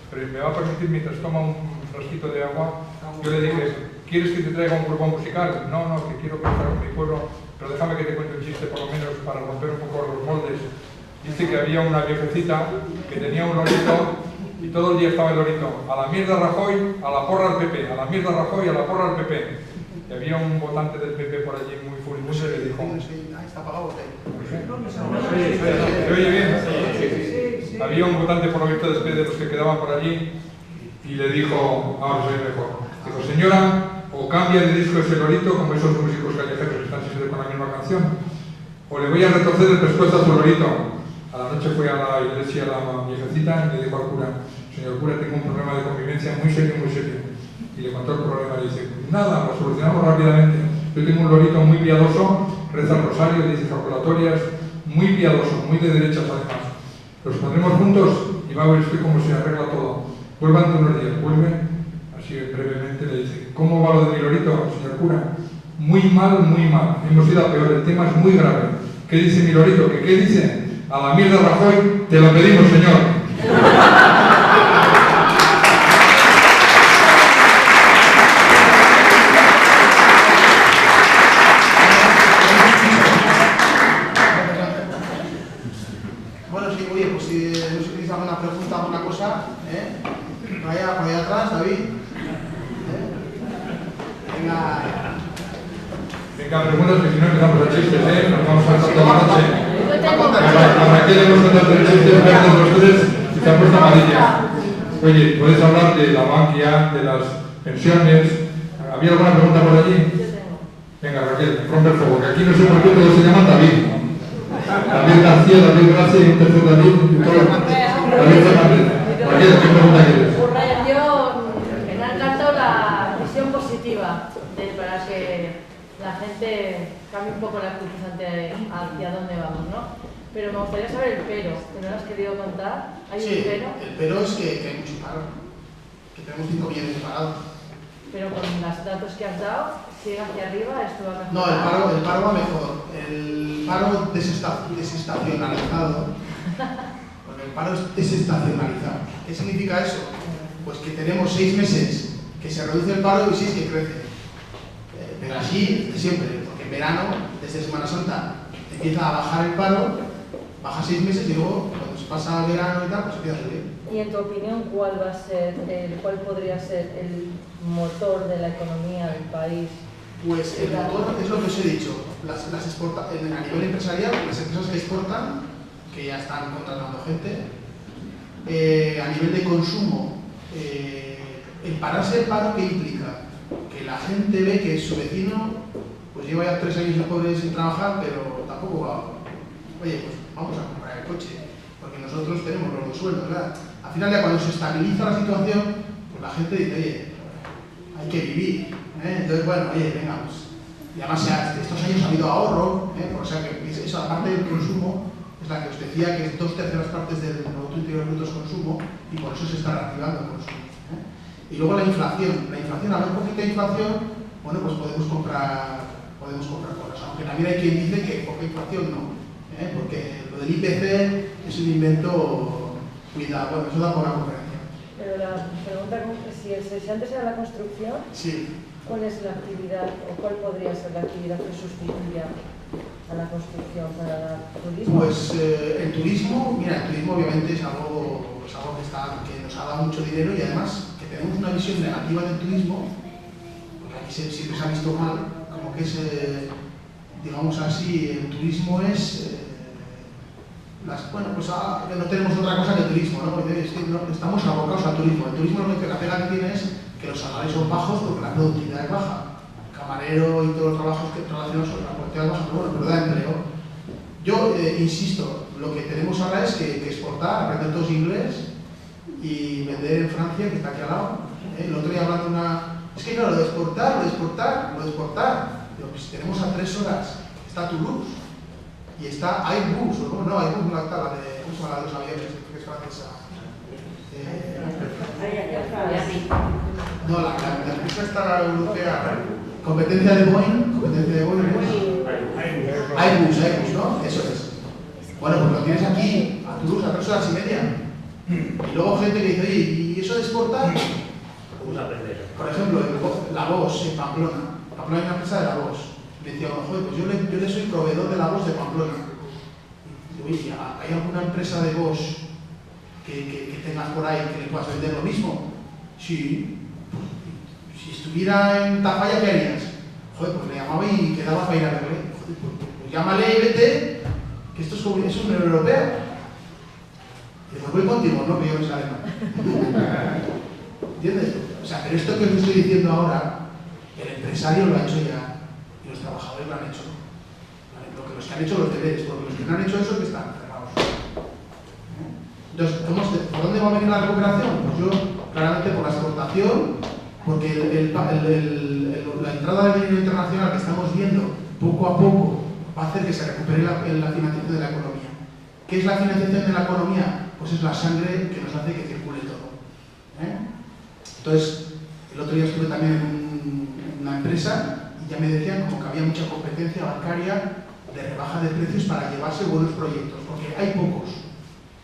Pero me va a permitir, mientras toma un frasquito de agua, yo le dije, ¿quieres que te traiga un grupo musical? No, que quiero cantar con mi pueblo, pero déjame que te cuente un chiste por lo menos para romper un poco los moldes. Dice que había una viejecita que tenía un lorito y todo el día estaba el lorito, a la mierda Rajoy, a la porra al PP, a la mierda Rajoy, a la porra al PP. Y había un votante del PP por allí muy furibundo y le dijo... Está apagado, ¿Se oye bien? Había un votante por lo visto de los que quedaban por allí y le dijo, ahora soy mejor, dijo, señora, o cambia de disco ese lorito como esos músicos callejeros que están siempre con la misma canción, o le voy a retorcer el pescuezo a su lorito. A la noche fue a la iglesia la viejecita y le dijo al cura, señor cura, tengo un problema de convivencia muy serio, y le contó el problema y dice, nada, lo solucionamos rápidamente. Yo tengo un lorito muy piadoso, reza el rosario, dice ejaculatorias, muy piadoso, muy de derechas además. Los pondremos juntos y va a ver usted cómo se arregla todo. Vuelvan de unos días, vuelve, así brevemente le dice, ¿cómo va lo de mi lorito, señor cura? Muy mal, hemos ido a peor, el tema es muy grave. ¿Qué dice mi lorito? ¿Qué dice? A la mierda Rajoy, te lo pedimos, señor. Bueno, sí, oye, pues si no sé si tenéis alguna pregunta, alguna cosa, por allá atrás, David. Venga, preguntas que si no empezamos a chistes, nos vamos a estar toda la noche. ¿Para qué le hemos contado de chistes verdes los tres y se han puesto amarillas? Oye, puedes hablar de la banquia, de las pensiones. ¿Había alguna pregunta por allí? Venga, Raquel, rompe el fuego, que aquí no sé por qué todos se llaman David. David García, David Gracia y un tercer David. David Fernández. Raquel, ¿qué pregunta quieres? Yo me ha encantado la visión positiva para que cambio un poco la actitud hacia dónde vamos, ¿no? Pero me gustaría saber el pero, que no lo has querido contar. ¿Hay Sí, un pero? el pero es que hay mucho paro, que tenemos 5 millones de parados. Pero con los datos que has dado, sigue hacia arriba, esto va a mejorar. No, el paro va mejor. El paro desestacionalizado. Porque el paro es desestacionalizado. ¿Qué significa eso? Pues que tenemos 6 meses que se reduce el paro y 6 que crece. Pero así de siempre, porque en verano, desde Semana Santa, empieza a bajar el paro, baja 6 meses y luego, cuando se pasa el verano y tal, pues empieza a subir. Y en tu opinión, ¿cuál podría ser el motor de la economía del país? Pues el motor es lo que os he dicho. A nivel empresarial, las empresas que exportan, que ya están contratando gente. A nivel de consumo, el pararse el paro, ¿qué implica? Que la gente ve que su vecino pues lleva ya 3 años de pobre sin trabajar, pero tampoco va. Oye, pues vamos a comprar el coche, porque nosotros tenemos los 2 sueldos, ¿verdad? Al final, ya cuando se estabiliza la situación, pues la gente dice, oye, hay que vivir, ¿eh? Entonces, bueno, oye, venga, pues. Y además, estos años ha habido ahorro, o sea que esa parte del consumo es la que os decía que es 2/3 partes del Producto Interior Bruto es consumo, y por eso se está reactivando el consumo. Y luego la inflación. La inflación, a ver, poquita inflación, bueno, pues podemos comprar cosas. Aunque también hay quien dice que poca inflación no, porque lo del IPC es un invento, cuidado, bueno, eso da por la conferencia. Pero la pregunta es si antes era la construcción, sí. ¿Cuál es la actividad o cuál podría ser la actividad que sustituya a la construcción para el turismo? Pues el turismo, mira, el turismo obviamente es algo que nos ha dado mucho dinero y además que tenemos una visión negativa del turismo, porque aquí siempre se ha visto mal, como que es, digamos así, el turismo es, bueno, pues no tenemos otra cosa que el turismo, ¿no? Es que no, estamos abocados al turismo. El turismo lo que la pega que tiene es que los salarios son bajos porque la productividad es baja. Camarero y todos los trabajos que relacionados con la productividad es baja, pero da empleo. Yo insisto, lo que tenemos ahora es que exportar, aprender todos inglés y vender en Francia, que está aquí al lado. El otro día hablando de es que no, lo de exportar. Pero pues tenemos a 3 horas, está Toulouse y está Airbus, o no, Airbus no está, la de, ¿cómo se llama la de los aviones? Que es francesa. No, la empresa está europea, competencia de Boeing, Airbus, ¿no? Eso es. Bueno, pues lo tienes aquí, a Toulouse, a 3 horas y media. Y luego gente que dice, oye, ¿y eso de exportar? Vamos a aprender. Por ejemplo, la Bosch en Pamplona. Pamplona hay una empresa de la Bosch. Me decía, joder, pues yo le soy proveedor de la Bosch de Pamplona. Y digo, oye, ¿hay alguna empresa de Bosch que tengas por ahí que le puedas vender lo mismo? Sí. Si estuviera en Tafalla, ¿qué harías? Joder, pues le llamaba y quedaba para ir a verle. Joder, pues llámale y vete, que esto es Unión Europea. Y pues voy contigo, ¿no? Que yo no sé alemán. ¿Entiendes? O sea, pero esto que os estoy diciendo ahora, el empresario lo ha hecho ya, y los trabajadores lo han hecho. ¿Vale? Los que han hecho los deberes, porque los que no han hecho eso que están cerrados. Entonces, ¿por dónde va a venir la recuperación? Pues yo, claramente por la exportación, porque la entrada de dinero internacional que estamos viendo poco a poco va a hacer que se recupere la financiación de la economía. ¿Qué es la financiación de la economía? Pues es la sangre que nos hace que circule todo. Entonces, el otro día estuve también en una empresa y ya me decían como que había mucha competencia bancaria de rebaja de precios para llevarse buenos proyectos, porque hay pocos.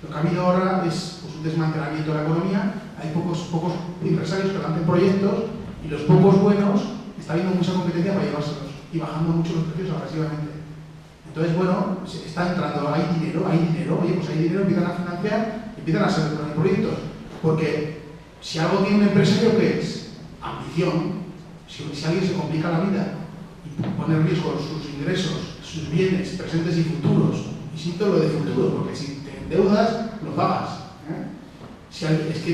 Lo que ha habido ahora es pues, un desmantelamiento de la economía, hay pocos empresarios que lanzan proyectos y los pocos buenos está habiendo mucha competencia para llevárselos y bajando mucho los precios agresivamente. Entonces, bueno, se está entrando, hay dinero, oye, pues hay dinero, empiezan a financiar, empiezan a ser los proyectos, porque si algo tiene un empresario, ¿qué es? Ambición. Si alguien se complica la vida y pone en riesgo sus ingresos, sus bienes presentes y futuros, y siento lo de futuro, porque si te endeudas, lo pagas. Es que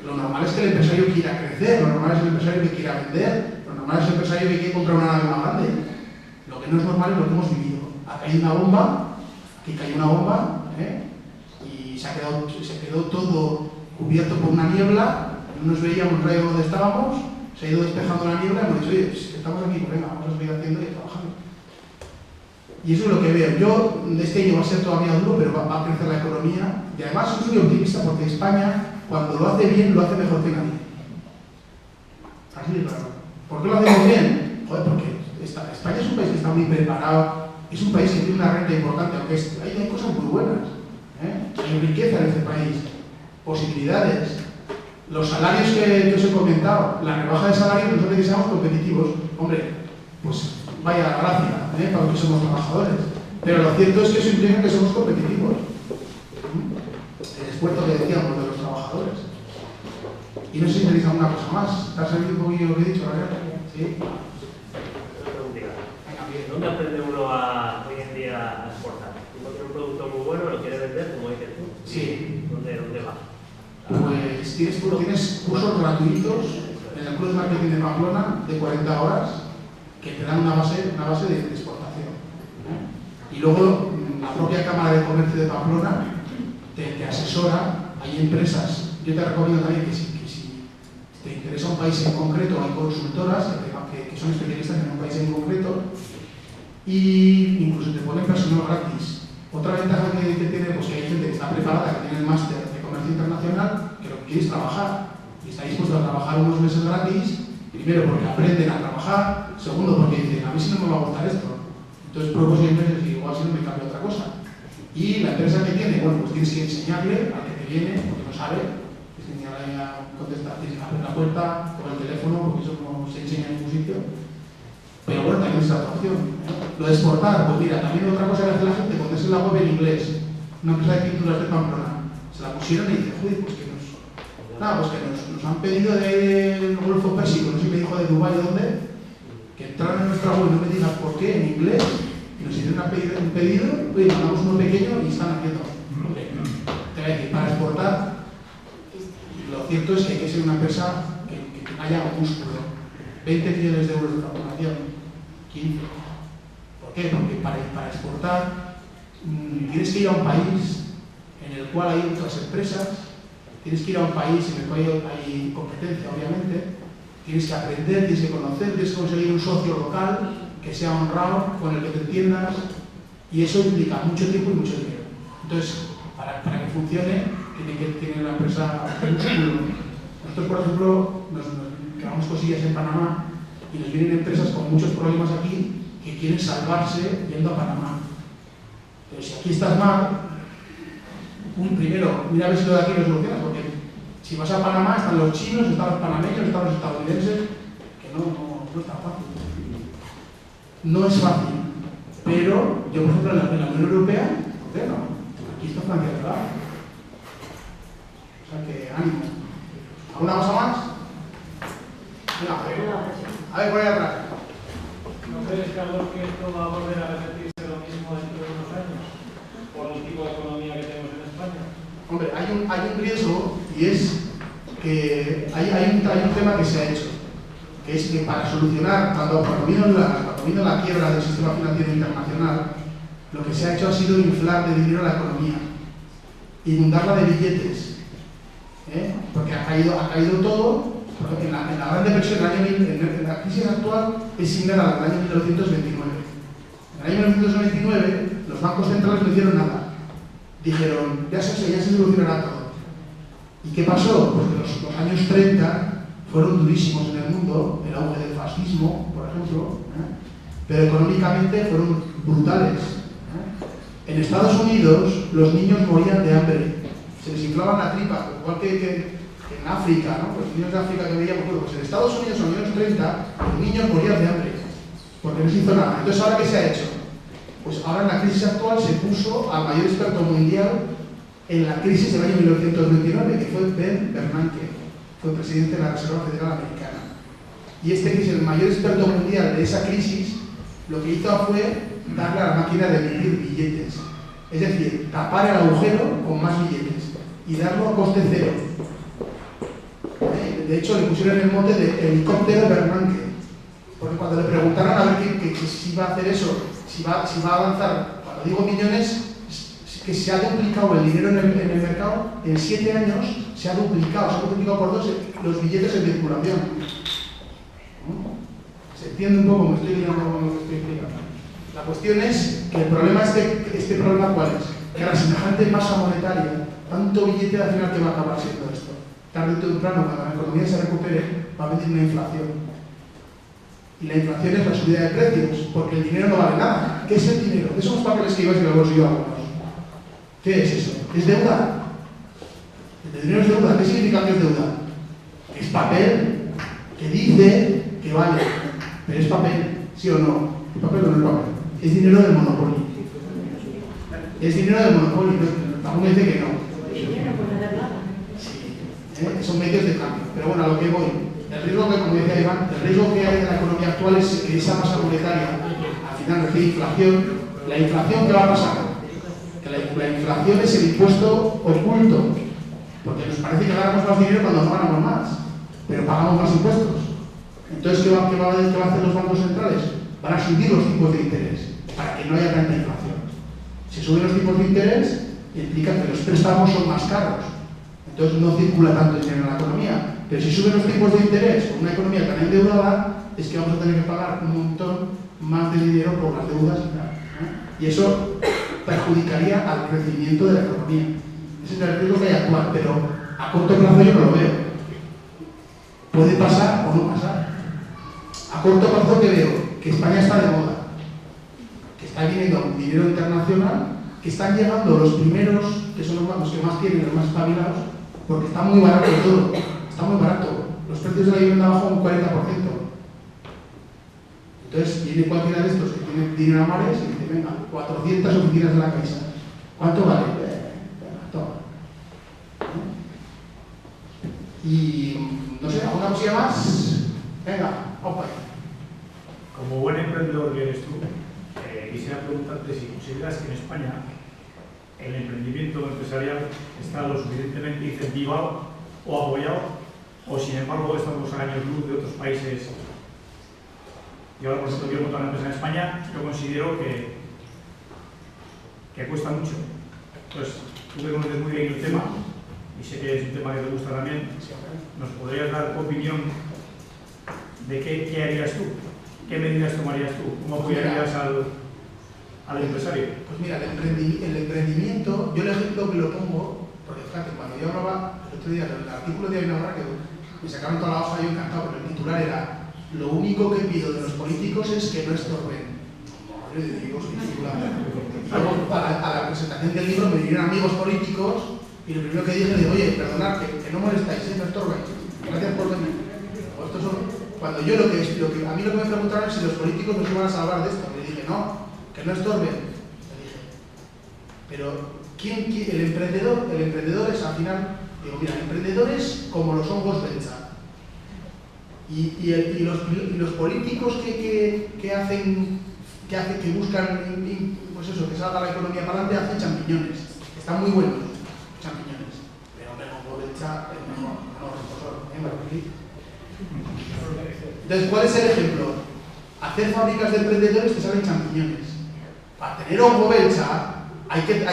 lo normal es que el empresario quiera crecer, lo normal es el empresario que quiera vender, lo normal es el empresario que quiere comprar una nave más grande. Lo que no es normal es lo que hemos vivido. Ha caído una bomba, aquí cayó una bomba, y se quedó todo cubierto por una niebla, no nos veíamos rayo donde estábamos, se ha ido despejando la niebla y hemos dicho, oye, pues, estamos aquí, pues venga, vamos a seguir haciendo y trabajando. Y eso es lo que veo. Yo, este año va a ser todavía duro, pero va a crecer la economía. Y además soy muy optimista porque España, cuando lo hace bien, lo hace mejor que nadie. Así de claro. ¿Por qué lo hacemos bien? Joder, porque España es un país que está muy preparado, es un país que tiene una renta importante, aunque hay cosas muy buenas. Hay riqueza en este país, posibilidades. Los salarios que os he comentado, la rebaja de salarios nos hace que seamos competitivos. Hombre, pues vaya gracia, para los que somos trabajadores. Pero lo cierto es que eso implica que somos competitivos. El esfuerzo que decíamos de los trabajadores. Y no sé si tenéis alguna cosa más. ¿Te ha servido un poquillo lo que he dicho, Gabriel? ¿Sí? ¿Dónde aprende uno hoy en día a exportar? Uno tiene un producto muy bueno, lo quiere vender, como dices tú. Sí. ¿Dónde va? Pues tienes cursos gratuitos en el Club de Marketing de Pamplona de 40 horas que te dan una base de exportación. Y luego la propia Cámara de Comercio de Pamplona te asesora. Hay empresas, yo te recomiendo también que si te interesa un país en concreto, hay consultoras que son especialistas en un país en concreto y incluso te ponen personal gratis. Otra ventaja que tiene, pues que hay gente que está preparada, que tiene el máster de comercio internacional, que lo que quiere es trabajar y está dispuesto a trabajar unos meses gratis, primero porque aprenden a trabajar, segundo porque dicen, a mí sí no me va a gustar esto. Entonces pruebo 6 meses y igual si no me cambio otra cosa. Y la empresa que tiene, bueno, pues tienes que enseñarle al que te viene, porque no sabe, tienes que enseñarle a contestar, tienes que abrir la puerta con el teléfono, porque eso no se enseña en ningún sitio. Pero bueno, también es otra opción. Lo de exportar, pues mira, también otra cosa que hace la gente, ponerse la web en inglés. Una empresa de pinturas de Pamplona. Se la pusieron y dice, joder, pues que nos han pedido del Golfo Pérsico, no sé si me dijo de Dubái o dónde, que entraran en nuestra web y no me digas por qué, en inglés, y nos hicieron un pedido, oye, mandamos uno pequeño y están haciendo. Te voy a decir, para exportar, lo cierto es que hay que ser una empresa que haya músculo. 20 millones de euros de facturación, 15. ¿Por qué? Porque para exportar tienes que ir a un país en el cual hay otras empresas, tienes que ir a un país en el cual hay competencia, obviamente, tienes que aprender, tienes que conocer, tienes que conseguir un socio local que sea honrado, con el que te entiendas, y eso implica mucho tiempo y mucho dinero. Entonces, para que funcione, tiene que tener la empresa músculo. Nosotros, por ejemplo, nos creamos cosillas en Panamá y nos vienen empresas con muchos problemas aquí que quieren salvarse yendo a Panamá. Pero si aquí estás mal, primero, mira a ver si lo de aquí lo solucionas, porque si vas a Panamá están los chinos, están los panameños, están los estadounidenses, que no es tan fácil. No es fácil, pero yo, por ejemplo, en la Unión Europea, bueno, aquí está Francia, ¿verdad? O sea que ánimo. ¿Alguna cosa más? A ver, por ahí atrás. ¿No crees, Carlos, que esto va a volver a repetirse lo mismo dentro de unos años? Por el tipo de economía que tenemos en España. Hombre, hay un riesgo y es que hay un tema que se ha hecho, que es que para solucionar, cuando vino la quiebra del sistema financiero internacional, lo que se ha hecho ha sido inflar de dinero la economía, inundarla de billetes, porque ha caído todo. En la Gran Depresión, en la crisis actual es similar al año 1929. En el año 1929 los bancos centrales no hicieron nada. Dijeron, ya se solucionará todo. ¿Y qué pasó? Pues que los años 30 fueron durísimos en el mundo, el auge del fascismo, por ejemplo, pero económicamente fueron brutales. En Estados Unidos los niños morían de hambre, se les inflaban la tripa, igual que en África, ¿no? Los niños de África que veíamos, pues en Estados Unidos en los años 30 los niños morían de hambre, porque no se hizo nada. Entonces, ¿ahora qué se ha hecho? Pues ahora en la crisis actual se puso al mayor experto mundial en la crisis del año 1929, que fue Ben Bernanke, fue presidente de la Reserva Federal Americana. Y este que es el mayor experto mundial de esa crisis, lo que hizo fue darle a la máquina de emitir billetes. Es decir, tapar el agujero con más billetes y darlo a coste cero. De hecho, le pusieron el mote de helicóptero Bernanke, porque cuando le preguntaron a ver que si iba a hacer eso, si va a avanzar, cuando digo millones, que se ha duplicado el dinero en el mercado, en 7 años se ha duplicado por 2 los billetes en circulación. ¿Se entiende un poco? Me estoy explicando. La cuestión es que el problema este problema ¿cuál es? Que a la semejante masa monetaria, tanto billete al final que va a acabar siendo esto. Tarde o temprano, cuando la economía se recupere, va a venir una inflación. Y la inflación es la subida de precios, porque el dinero no vale nada. ¿Qué es el dinero? ¿Qué son los papeles que llevas en el bolsillo algunos? ¿Qué es eso? ¿Es deuda? El dinero es deuda. ¿Qué significa que es deuda? Es papel que dice que vale, pero es papel, ¿sí o no? ¿Es papel o no es papel? Es dinero del monopolio. Es dinero del monopolio. Alguno dice que no. Sí, son medios de cambio. Pero bueno, a lo que voy. El riesgo que, como decía Iván, el riesgo que hay en la economía actual es que esa masa monetaria al final recibe inflación. La inflación, ¿qué va a pasar? Que la inflación es el impuesto oculto. Porque nos parece que ganamos más dinero cuando no ganamos más, pero pagamos más impuestos. Entonces, ¿qué va a hacer los bancos centrales? Van a subir los tipos de interés para que no haya tanta inflación. Si suben los tipos de interés, implica que los préstamos son más caros. Entonces no circula tanto dinero en la economía. Pero si suben los tipos de interés con una economía tan endeudada, es que vamos a tener que pagar un montón más de dinero por las deudas y tal, ¿no? Y eso perjudicaría al crecimiento de la economía. Ese es el riesgo que hay actual, pero a corto plazo yo no lo veo. Puede pasar o no pasar. A corto plazo que veo que España está de moda, que está viniendo dinero internacional, que están llegando los primeros, que son los que más tienen, los más espabilados, porque está muy barato todo, está muy barato. Los precios de la vivienda bajan un 40%. Entonces viene cualquiera de estos que tiene dinero a mares y dice, venga, 400 oficinas de la Caixa. ¿Cuánto vale? Venga, toma. Y no sé, ¿alguna cosilla más? Venga, opa. Como buen emprendedor que eres tú, quisiera preguntarte si consideras que en España el emprendimiento empresarial está lo suficientemente incentivado o apoyado, o sin embargo estamos a años luz de otros países. Yo ahora, por ejemplo, quiero montar una empresa en España, yo considero que cuesta mucho. Entonces, tú que conoces muy bien el tema, y sé que es un tema que te gusta también, ¿nos podrías dar tu opinión de qué harías tú? ¿Qué medidas tomarías tú? ¿Cómo apoyarías al empresario? Pues mira, el emprendimiento, yo el ejemplo que lo pongo, porque fíjate, cuando yo hablaba el otro día del artículo de Aina que me sacaron toda la hoja, yo encantado, pero el titular era: lo único que pido de los políticos es que no estorben. Madre de Dios, qué titular. A la presentación del libro me vinieron amigos políticos y lo primero que dije, digo, oye, perdonad, que no molestáis, no estorbáis. Gracias por venir. Estos son, cuando yo a mí lo que me preguntaron es si los políticos nos iban a salvar de esto. Le dije, no, que no estorben. Le dije, pero el emprendedor es al final, digo, mira, el emprendedor es como los hongos belcha. Y los políticos que buscan, pues eso, que salga la economía para adelante, hacen champiñones. Están muy buenos, champiñones. Pero el hongo belcha es mejor, Entonces, ¿cuál es el ejemplo? Hacer fábricas de emprendedores que salen champiñones. Para tener hongo belcha hay que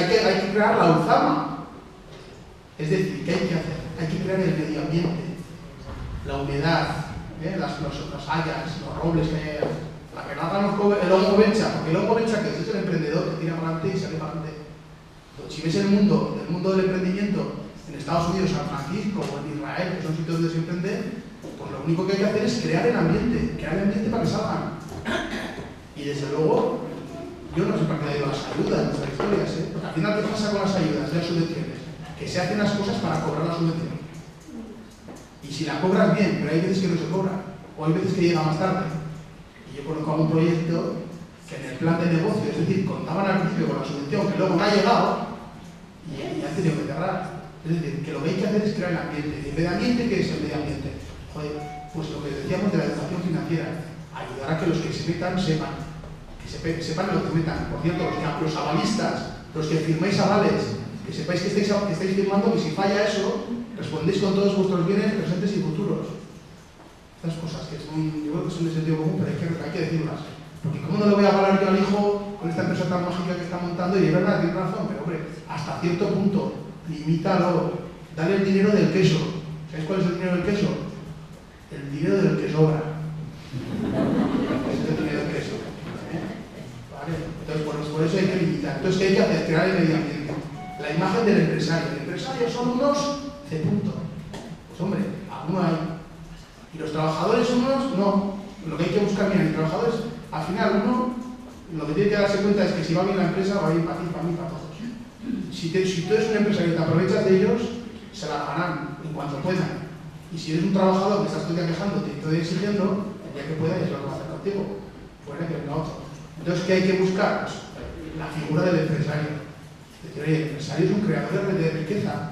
crear la Alzama. Es decir, ¿qué hay que hacer? Hay que crear el medio ambiente, la humedad, las hayas, los robles que hay, para que no hagan el hongo belcha. Porque el hongo belcha, que es el emprendedor que tira para adelante y sale para adelante. Si ves el mundo del emprendimiento en Estados Unidos, San Francisco o en Israel, que son sitios donde se emprende, pues lo único que hay que hacer es crear el ambiente para que salgan. Y desde luego, yo no sé para qué hay las ayudas en nuestras historias, porque al final, ¿qué pasa con las ayudas de las subvenciones? Que se hacen las cosas para cobrar la subvención. Y si la cobras bien, pero hay veces que no se cobra, o hay veces que llega más tarde. Y yo conozco un proyecto que en el plan de negocio, es decir, contaban al principio con la subvención, que luego no ha llegado, y ha tenido que cerrar. Es decir, que lo que hay que hacer es crear el ambiente. ¿Y el medio ambiente qué es el medio ambiente? Joder, pues lo que decíamos de la educación financiera, ayudar a que los que se metan sepan lo que se metan. Por cierto, los avalistas, los que firmáis avales, que sepáis que estáis firmando que si falla eso, respondéis con todos vuestros bienes presentes y futuros. Estas cosas que yo creo que son de sentido común, pero hay que decirlas. Porque ¿cómo no le voy a avalar yo al hijo con esta empresa tan mágica que está montando? Y es verdad, tiene razón, pero hombre, hasta cierto punto, limítalo, dale el dinero del queso. ¿Sabéis cuál es el dinero del queso? El dinero del que sobra. Es el dinero del queso. ¿Vale? de medio ambiente. La imagen del empresario. El empresario son unos C. Pues hombre, alguno hay. Y los trabajadores son unos, no. Lo que hay que buscar, mira, los trabajadores, al final uno, lo que tiene que darse cuenta es que si va bien la empresa, va bien para ti, para mí, para todos. Si tú eres un empresario y te aprovechas de ellos, se la ganarán en cuanto puedan. Y si eres un trabajador que estás todo el día quejándote y todo el día exigiendo, el día que pueda, es lo que va a hacer contigo. Puede que venga otro. Entonces, ¿qué hay que buscar? Pues, la figura del empresario. Es decir, oye, el empresario es un creador de riqueza.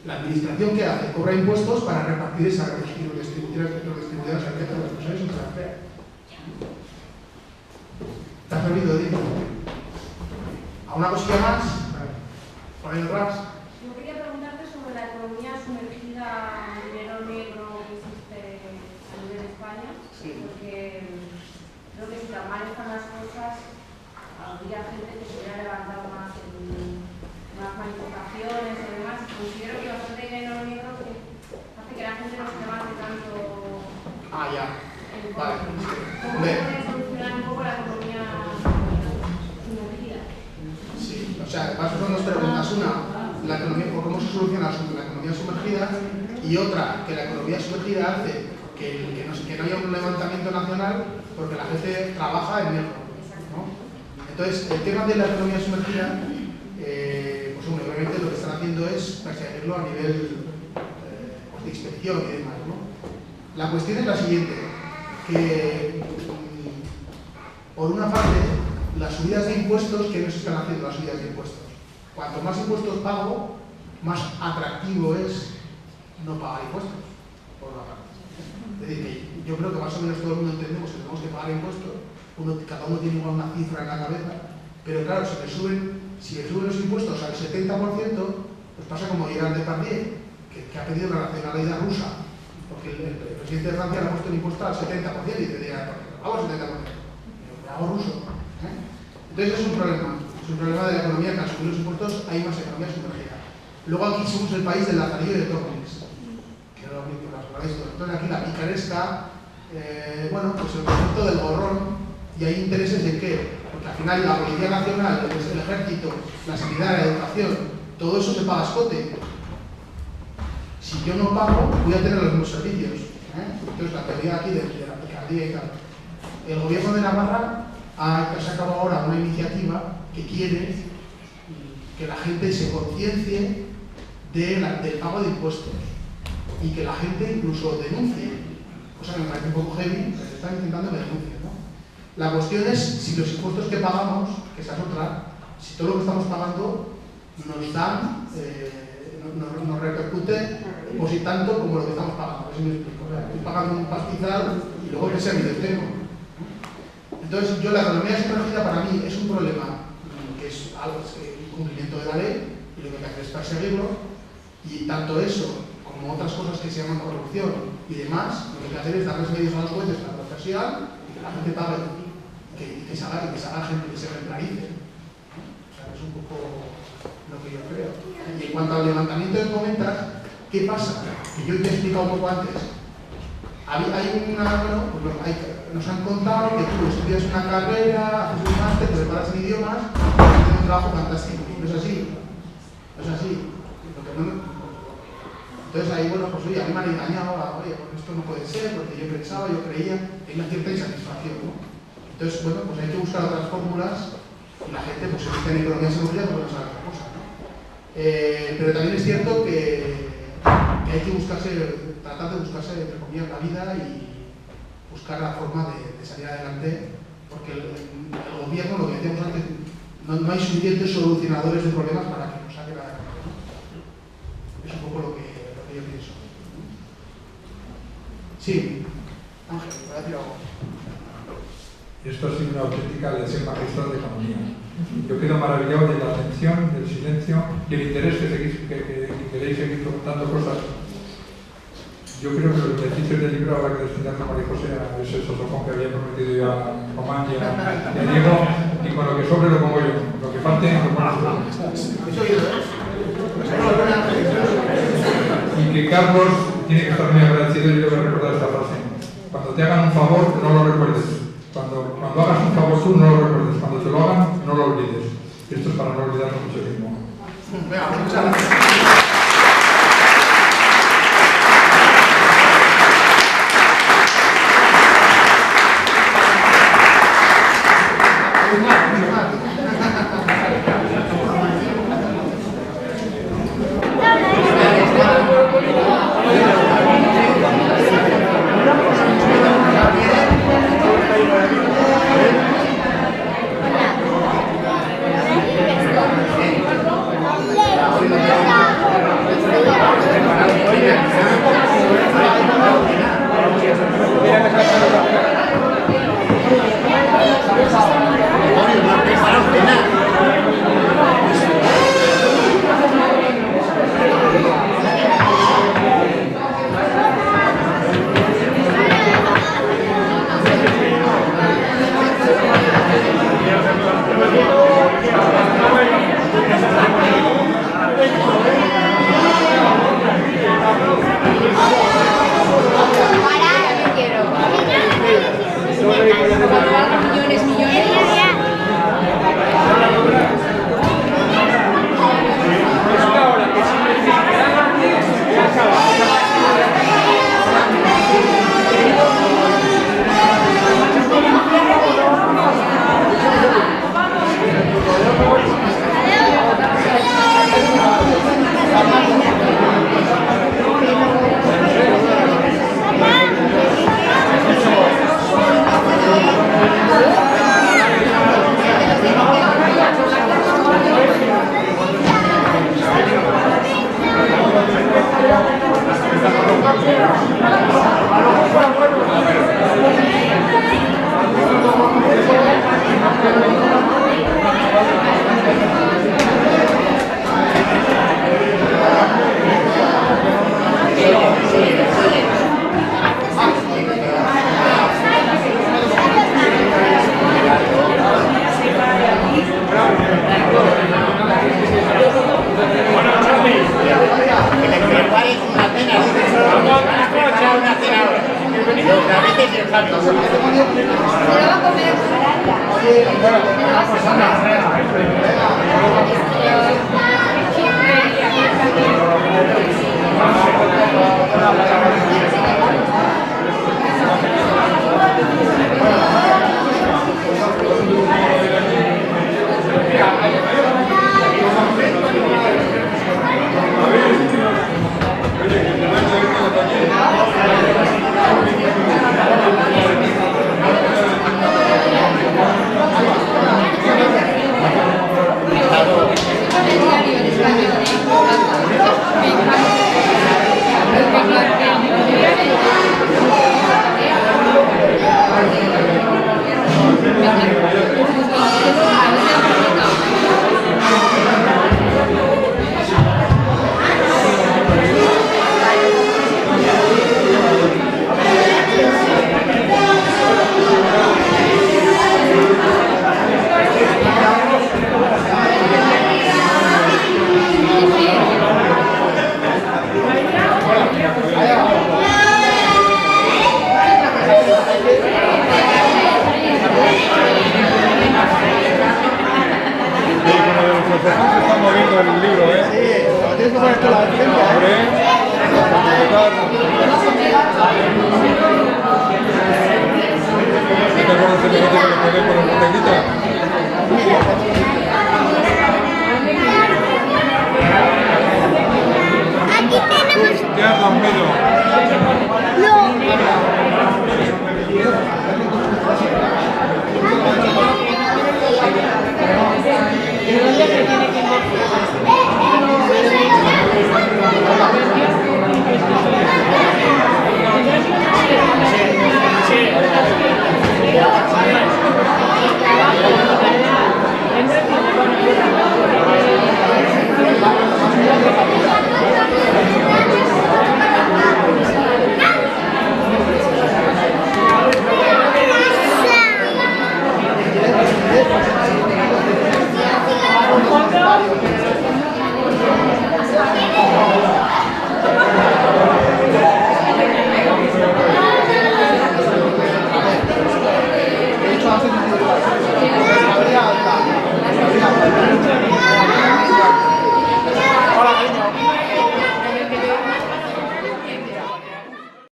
La administración, ¿qué hace? Cobra impuestos para repartir esa distribución de esa riqueza. Los empresarios son la crea. ¿Te has servido, Diego? ¿Alguna cosilla más? ¿Por ahí atrás? Yo quería preguntarte sobre la economía sumergida en dinero negro que existe a nivel de España, porque creo que si tan mal están las cosas, habría gente que se hubiera levantado más en unas manifestaciones y demás. Considero que bastante dinero negro que hace que la gente no se levante tanto. Ah, ya. Vale. ¿Cómo se puede solucionar un poco la economía sumergida? Sí, o sea, son dos preguntas. Una, la economía, ¿cómo se soluciona la economía sumergida? Y otra, que la economía sumergida hace que no haya un levantamiento nacional porque la gente trabaja en negro, ¿no? Entonces, el tema de la economía sumergida, pues obviamente lo que están haciendo es perseguirlo a nivel de inspección y demás, ¿no? La cuestión es la siguiente, que por una parte, las subidas de impuestos, ¿qué nos están haciendo las subidas de impuestos? Cuanto más impuestos pago, más atractivo es no pagar impuestos, por una parte. Es decir, que yo creo que más o menos todo el mundo entendemos que tenemos que pagar impuestos, cada uno tiene igual una cifra en la cabeza, pero claro, si le suben los impuestos al 70%, pues pasa como Gerard Depardieu, que ha pedido la nacionalidad rusa, porque el presidente de Francia le ha puesto el impuesto al 70%, y te dirá, hago el 70%, me hago ruso. Entonces es un problema de la economía, que al subir los impuestos hay más economía sumergida. Luego aquí somos el país del lazarillo y de Tóquenes, que no lo sabéis todo. Entonces aquí la picaresca, bueno, pues el concepto del gorrón, y hay intereses en qué, porque al final la Policía Nacional, el Ejército, la sanidad, la educación, todo eso se paga a escote. Si yo no pago, voy a tener los mismos servicios. Entonces la teoría aquí de la picardía y tal. El gobierno de Navarra ha sacado ahora una iniciativa que quiere que la gente se conciencie del pago de impuestos y que la gente incluso denuncie, cosa que me parece un poco heavy, pero están intentando que denuncie, ¿no? La cuestión es si los impuestos que pagamos, que esa es otra, si todo lo que estamos pagando nos dan, nos repercute por si tanto como lo que estamos pagando. A ver si me explico. Estoy pagando un pastizal y luego que sea mi destino. Entonces, la economía sumergida para mí es un problema que es algo, un cumplimiento de la ley, y lo que hay que hacer es perseguirlo, y tanto eso como otras cosas que se llaman corrupción y demás, lo que hay que hacer es darles medios a los jueces para profesional y que la gente pague, que se haga gente, que se regularice. O sea, es un poco lo que yo creo. Y en cuanto al levantamiento de comentas, ¿qué pasa? Que yo te he explicado un poco antes. Nos han contado que tú estudias una carrera, haces un máster, te preparas en idiomas y haces un trabajo fantástico. No es así. No es así. Entonces ahí, bueno, pues oye, a mí me han engañado, oye, pues esto no puede ser, porque yo pensaba, yo creía, hay una cierta insatisfacción, ¿no? Entonces, bueno, pues hay que buscar otras fórmulas y la gente pues se mete en economía seguridad porque no sabe otra cosa, ¿no? Pero también es cierto que hay que tratar de buscarse, entre comillas, la vida y buscar la forma de salir adelante, porque el gobierno, lo que decíamos antes, no hay suficientes solucionadores de problemas para que nos saque la economía, ¿no? Es un poco lo que yo pienso. Sí, Ángel, voy a decir algo. Esto ha sido una auténtica lección magistral de economía. Yo quedo maravillado de la atención, del silencio y el interés que queréis seguir preguntando cosas. Yo creo que los beneficios del libro habrá que destinarlo a María José, a ese sosofón que había prometido yo a Román y a Diego, y con lo que sobre lo pongo yo. Lo que falte, lo pongo yo. Y que Carlos tiene que estar muy agradecido, y yo le voy a recordar esta frase. Cuando te hagan un favor, no lo recuerdes. Cuando hagas un favor tú, no lo recuerdes. Cuando te lo hagan, no lo olvides. Esto es para no olvidarnos mucho tiempo. Venga, muchas gracias.